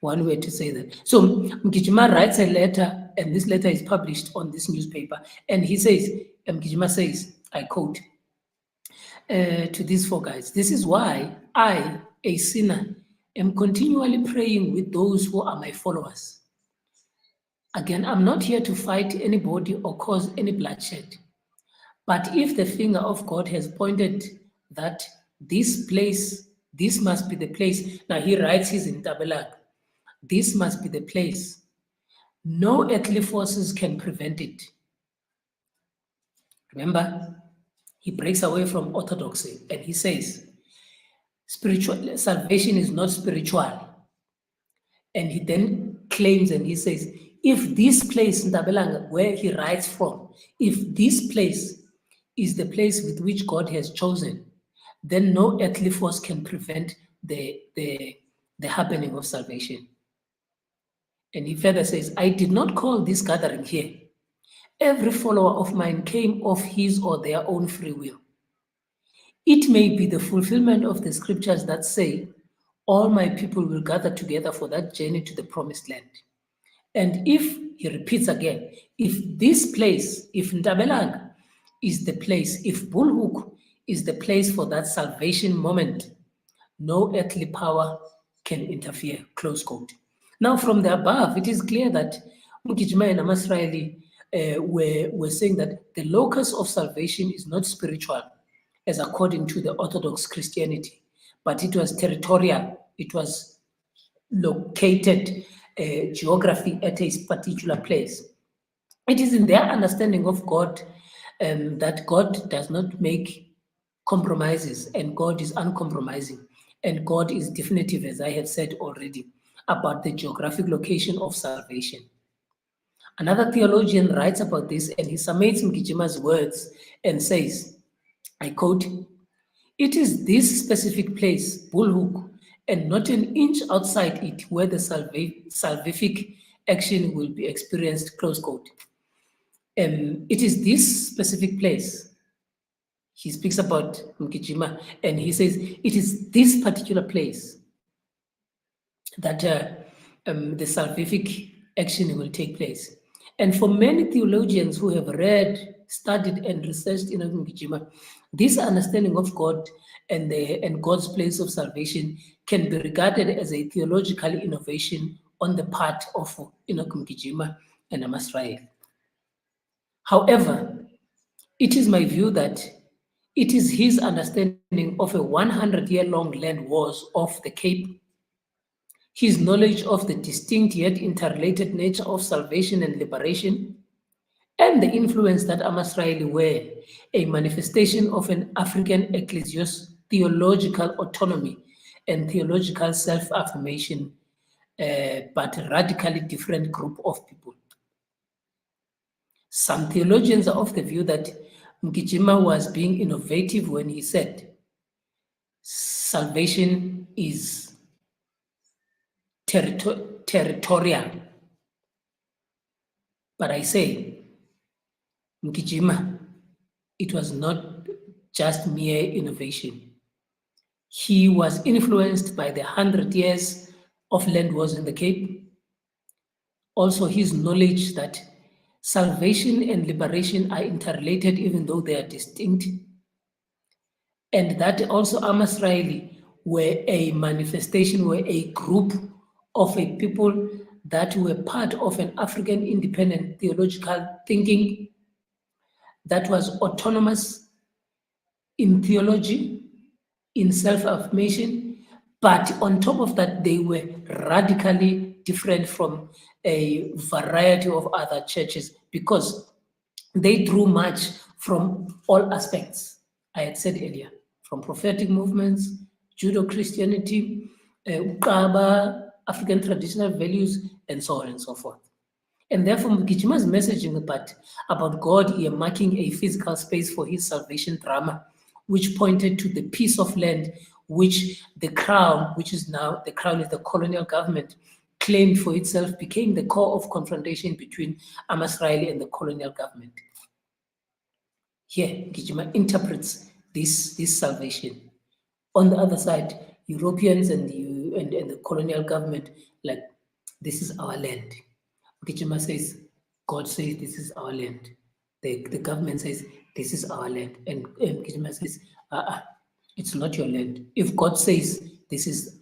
One way to say that. So Mgijima writes a letter, and this letter is published on this newspaper. And he says, Mgijima says, I quote, to these four guys, this is why I, a sinner, am continually praying with those who are my followers. Again, I'm not here to fight anybody or cause any bloodshed. But if the finger of God has pointed that this place, this must be the place. Now he writes his in Ntabelanga. This must be the place. No earthly forces can prevent it. Remember, he breaks away from orthodoxy and he says, spiritual salvation is not spiritual. And he then claims and he says, if this place in Ntabelanga, where he writes from, if this place is the place with which God has chosen, then no earthly force can prevent the happening of salvation. And he further says, I did not call this gathering here. Every follower of mine came of his or their own free will. It may be the fulfillment of the scriptures that say, all my people will gather together for that journey to the promised land. And if, he repeats again, if this place, if Ntabelanga is the place, if Bulhoek is the place for that salvation moment, no earthly power can interfere, close quote. Now, from the above, it is clear that Mgijima and AmaSirayeli were saying that the locus of salvation is not spiritual, as according to the Orthodox Christianity, but it was territorial. It was located geography at a particular place. It is in their understanding of God that God does not make compromises, and God is uncompromising, and God is definitive, as I have said already, about the geographic location of salvation. Another theologian writes about this, and he summates Mgijima's words and says, I quote, It is this specific place, Bulhoek, and not an inch outside it where the salvific action will be experienced, close quote. It is this specific place. He speaks about Mgijima, and he says it is this particular place that the salvific action will take place. And for many theologians who have read, studied, and researched Enoch Mgijima, this understanding of God and God's place of salvation can be regarded as a theological innovation on the part of Enoch Mgijima and AmaSirayeli. However, it is my view that it is his understanding of a 100-year-long land wars of the Cape, his knowledge of the distinct yet interrelated nature of salvation and liberation, and the influence that AmaSirayeli were a manifestation of an African theological autonomy and theological self-affirmation, but a radically different group of people. Some theologians are of the view that Mgijima was being innovative when he said, salvation is territorial. But I say, Mgijima, it was not just mere innovation. He was influenced by the 100 years of land wars in the Cape. Also, his knowledge that salvation and liberation are interrelated even though they are distinct. And that also AmaSirayeli were a manifestation, were a group of a people that were part of an African independent theological thinking that was autonomous in theology, in self-affirmation, but on top of that, they were radically different from a variety of other churches because they drew much from all aspects, I had said earlier, from prophetic movements, Judo-Christianity, Uqaba, African traditional values, and so on and so forth. And therefore, Mgijima's messaging about God earmarking a physical space for his salvation drama, which pointed to the piece of land which the crown, which is now the crown is the colonial government, claimed for itself, became the core of confrontation between AmaSirayeli and the colonial government. Here, Mgijima interprets this salvation. On the other side, Europeans and the colonial government, like, this is our land. Mgijima says, God says, this is our land. The government says, this is our land. And Mgijima says, it's not your land. If God says, this is,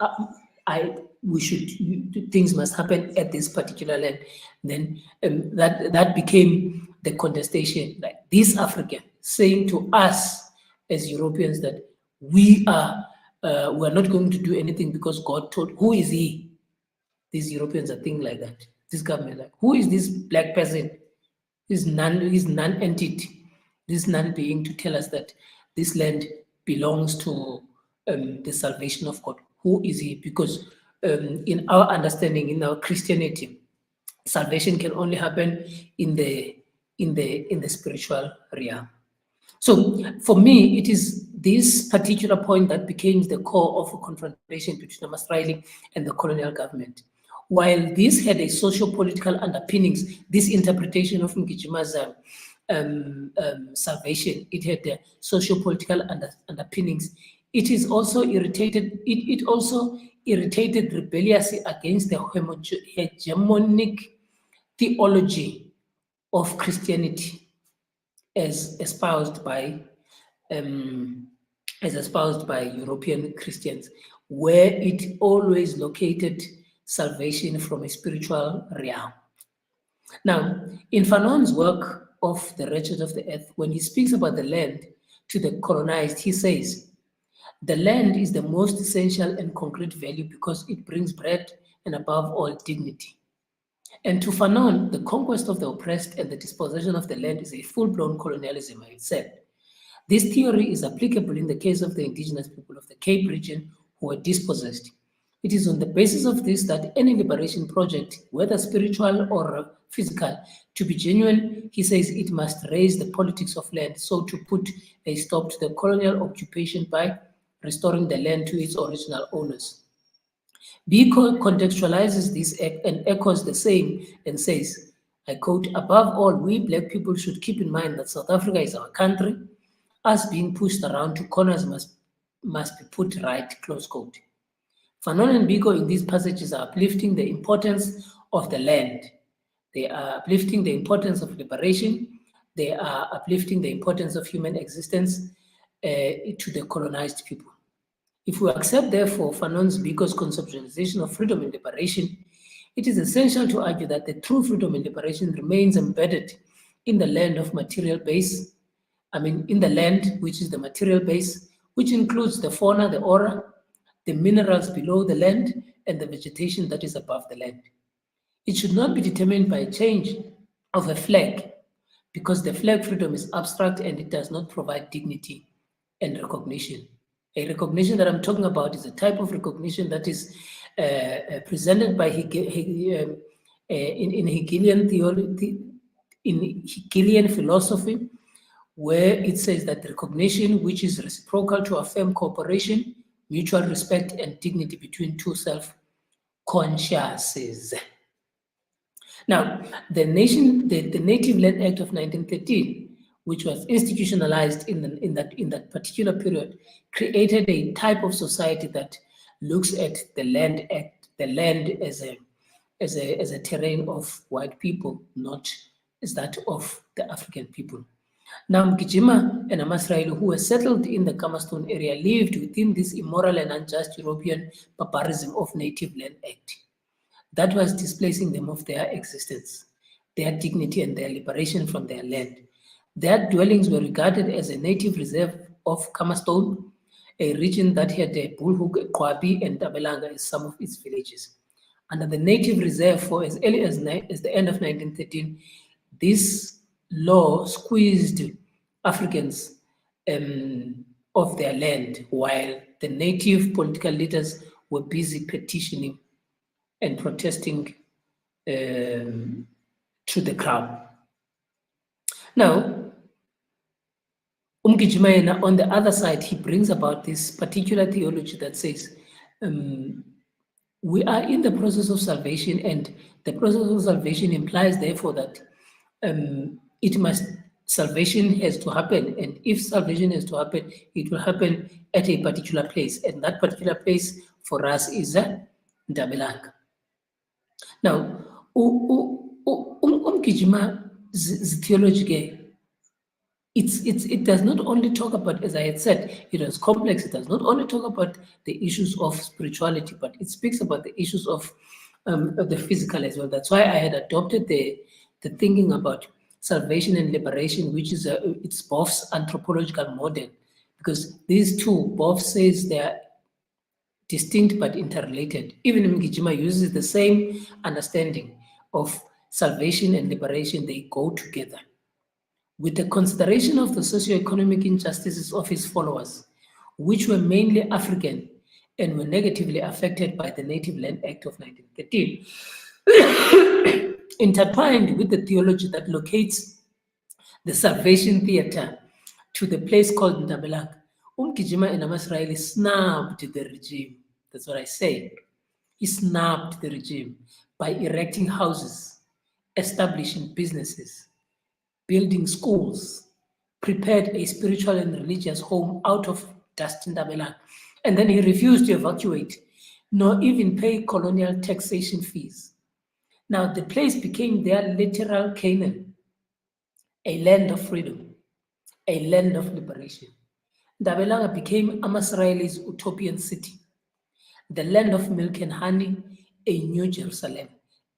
things must happen at this particular land, then that became the contestation. Like this African saying to us as Europeans that we're not going to do anything because God told. Who is he? These Europeans are thinking like that. This government, like, who is this black person? This non-entity, this non-being to tell us that this land belongs to the salvation of God. Who is he? Because in our understanding, in our Christianity, salvation can only happen in the spiritual realm. So for me, it is this particular point that became the core of a confrontation between AmaSirayeli and the colonial government. While this had a socio-political underpinnings, this interpretation of Mgijima's salvation, it had socio-political underpinnings. It also irritated rebelliously against the hegemonic theology of Christianity as espoused by European Christians, where it always located salvation from a spiritual realm. Now, in Fanon's work of The Wretched of the Earth, when he speaks about the land to the colonized, he says, the land is the most essential and concrete value because it brings bread and above all dignity. And to Fanon, the conquest of the oppressed and the dispossession of the land is a full-blown colonialism, I said. This theory is applicable in the case of the indigenous people of the Cape region who were dispossessed. It is on the basis of this that any liberation project, whether spiritual or physical, to be genuine, he says it must raise the politics of land, so to put a stop to the colonial occupation by restoring the land to its original owners. Biko contextualizes this and echoes the same and says, I quote, above all, we black people should keep in mind that South Africa is our country. Us being pushed around to corners must be put right, close quote. Fanon and Biko in these passages are uplifting the importance of the land. They are uplifting the importance of liberation. They are uplifting the importance of human existence to the colonized people. If we accept, therefore, Fanon's Biko's conceptualization of freedom and liberation, it is essential to argue that the true freedom and liberation remains embedded in the land of material base. In the land, which is the material base, which includes the fauna, the aura, the minerals below the land, and the vegetation that is above the land. It should not be determined by a change of a flag, because the flag freedom is abstract and it does not provide dignity and recognition. A recognition that I'm talking about is a type of recognition that is presented by in Hegelian theology, in Hegelian philosophy, where it says that recognition, which is reciprocal to affirm cooperation, mutual respect, and dignity between two self-consciouses. Now, the Native Land Act of 1913, which was institutionalized in that particular period, created a type of society that looks at the land as a terrain of white people, not as that of the African people. Now, Mgijima and AmaSirayeli, who were settled in the Kamastone area, lived within this immoral and unjust European barbarism of Native Land Act that was displacing them of their existence, their dignity, and their liberation from their land. Their dwellings were regarded as a native reserve of Kamastone, a region that had a Bulhoek, Kwabi, and Ntabelanga as some of its villages. Under the native reserve for as early as the end of 1913, this law squeezed Africans of their land, while the native political leaders were busy petitioning and protesting to the crown. Now, Mgijima, on the other side, he brings about this particular theology that says, we are in the process of salvation, and the process of salvation implies, therefore, that salvation has to happen, and if salvation has to happen, it will happen at a particular place, and that particular place for us is Ntabelanga. Now, Mgijima's theology, it does not only talk about, as I had said, it is complex. It does not only talk about the issues of spirituality, but it speaks about the issues of the physical as well. That's why I had adopted the thinking about salvation and liberation, which is it's Boff's anthropological model, because these two, Boff says they are distinct but interrelated. Even Mgijima uses the same understanding of salvation and liberation. They go together. With the consideration of the socio-economic injustices of his followers, which were mainly African and were negatively affected by the Native Land Act of 1913, intertwined with the theology that locates the salvation theater to the place called Ntabelanga, Mgijima and AmaSirayeli snubbed the regime. That's what I say. He snubbed the regime by erecting houses, establishing businesses, building schools, prepared a spiritual and religious home out of dust in Ntabelanga. And then he refused to evacuate, nor even pay colonial taxation fees. Now the place became their literal Canaan, a land of freedom, a land of liberation. Ntabelanga became AmaSirayeli's utopian city, the land of milk and honey, a new Jerusalem.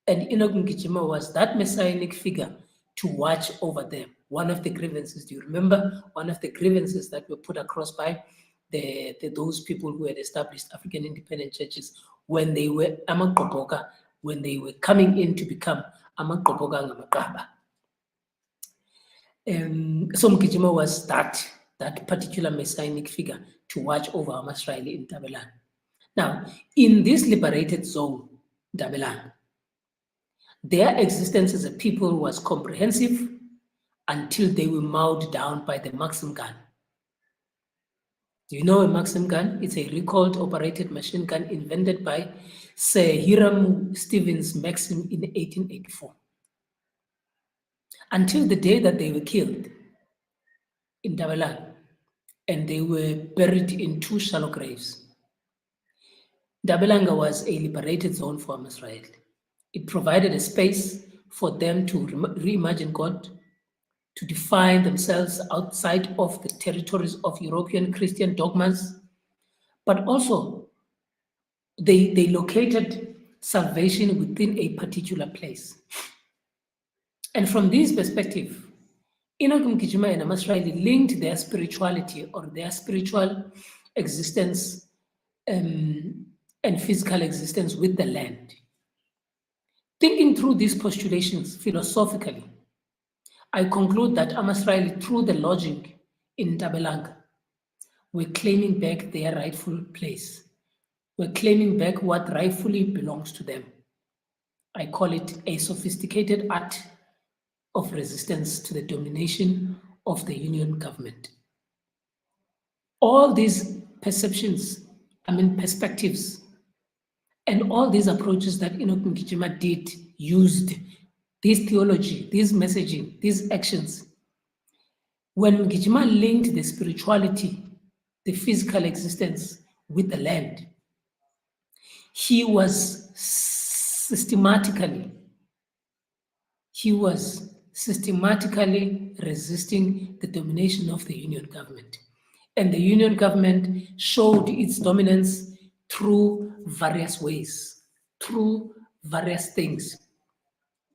And Enoch Mgijima was that messianic figure to watch over them. One of the grievances, do you remember? One of the grievances that were put across by those people who had established African independent churches when they were AmaGqoboka, when they were coming in to become AmaGqoboka Ngamaqaba. So Mgijima was that particular messianic figure to watch over AmaSirayeli in Ntabelanga. Now, in this liberated zone, Ntabelanga, their existence as a people was comprehensive until they were mowed down by the Maxim gun. Do you know a Maxim gun? It's a recoiled operated machine gun invented by Sir Hiram Stevens Maxim in 1884. Until the day that they were killed in Ntabelanga, and they were buried in 2 shallow graves. Ntabelanga was a liberated zone for AmaSirayeli. It provided a space for them to reimagine God, to define themselves outside of the territories of European Christian dogmas, but also they located salvation within a particular place. And from this perspective, Enoch Mgijima and AmaSirayeli linked their spirituality or their spiritual existence and physical existence with the land. Thinking through these postulations philosophically, I conclude that AmaSirayeli, through the logic in Ntabelanga, were claiming back their rightful place. We're claiming back what rightfully belongs to them. I call it a sophisticated art of resistance to the domination of the Union government. All these perceptions, perspectives, and all these approaches that Enoch Mgijima used, this theology, this messaging, these actions. When Mgijima linked the spirituality, the physical existence with the land, he was systematically resisting the domination of the Union government. And the Union government showed its dominance through various ways, through various things.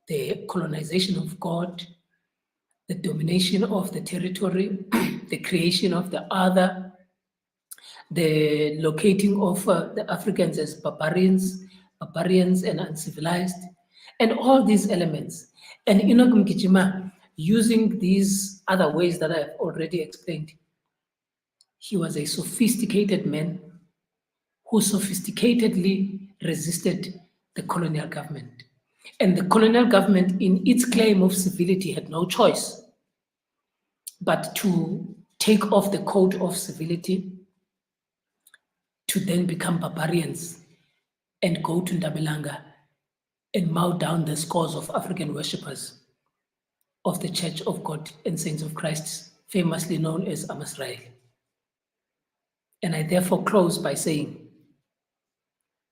The colonization of God, the domination of the territory, the creation of the other, the locating of the Africans as barbarians and uncivilized, and all these elements. And Enoch Mgijima, using these other ways that I've already explained, he was a sophisticated man who sophisticatedly resisted the colonial government. And the colonial government, in its claim of civility, had no choice but to take off the coat of civility, to then become barbarians and go to Ntabelanga and mow down the scores of African worshippers of the Church of God and Saints of Christ, famously known as AmaSirayeli. And I therefore close by saying,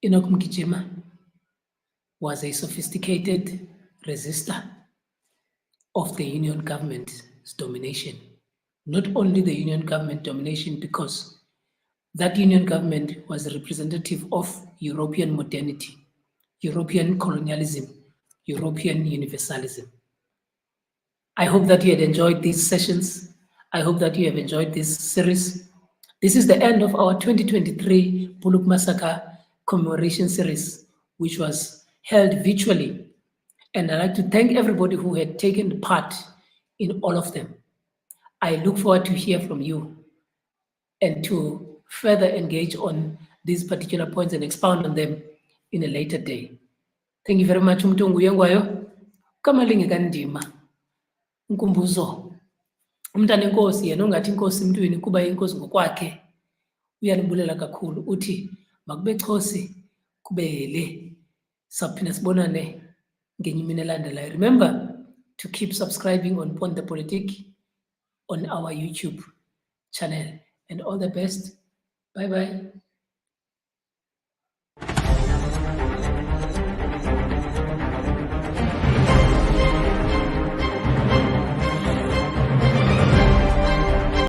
Enoch Mgijima was a sophisticated resistor of the Union government's domination. Not only the Union government domination, because that Union government was representative of European modernity, European colonialism, European universalism. I hope that you had enjoyed these sessions. I hope that you have enjoyed this series. This is the end of our 2023 Bulhoek Massacre commemoration series, which was held virtually. And I'd like to thank everybody who had taken part in all of them. I look forward to hear from you and to further engage on these particular points and expound on them in a later day. Thank you very much. Umtungu yengwayo kamalinge kandima nkumbuzo umntana enkosi yena ongathi inkosi emntwini kuba inkosi ngokwakhe uyalibulela kakhulu uthi makube chosi kube le saphinda sibonane ngenye imini elandelayo. Remember to keep subscribing on Point the Politic on our YouTube channel, and all the best. Bye bye.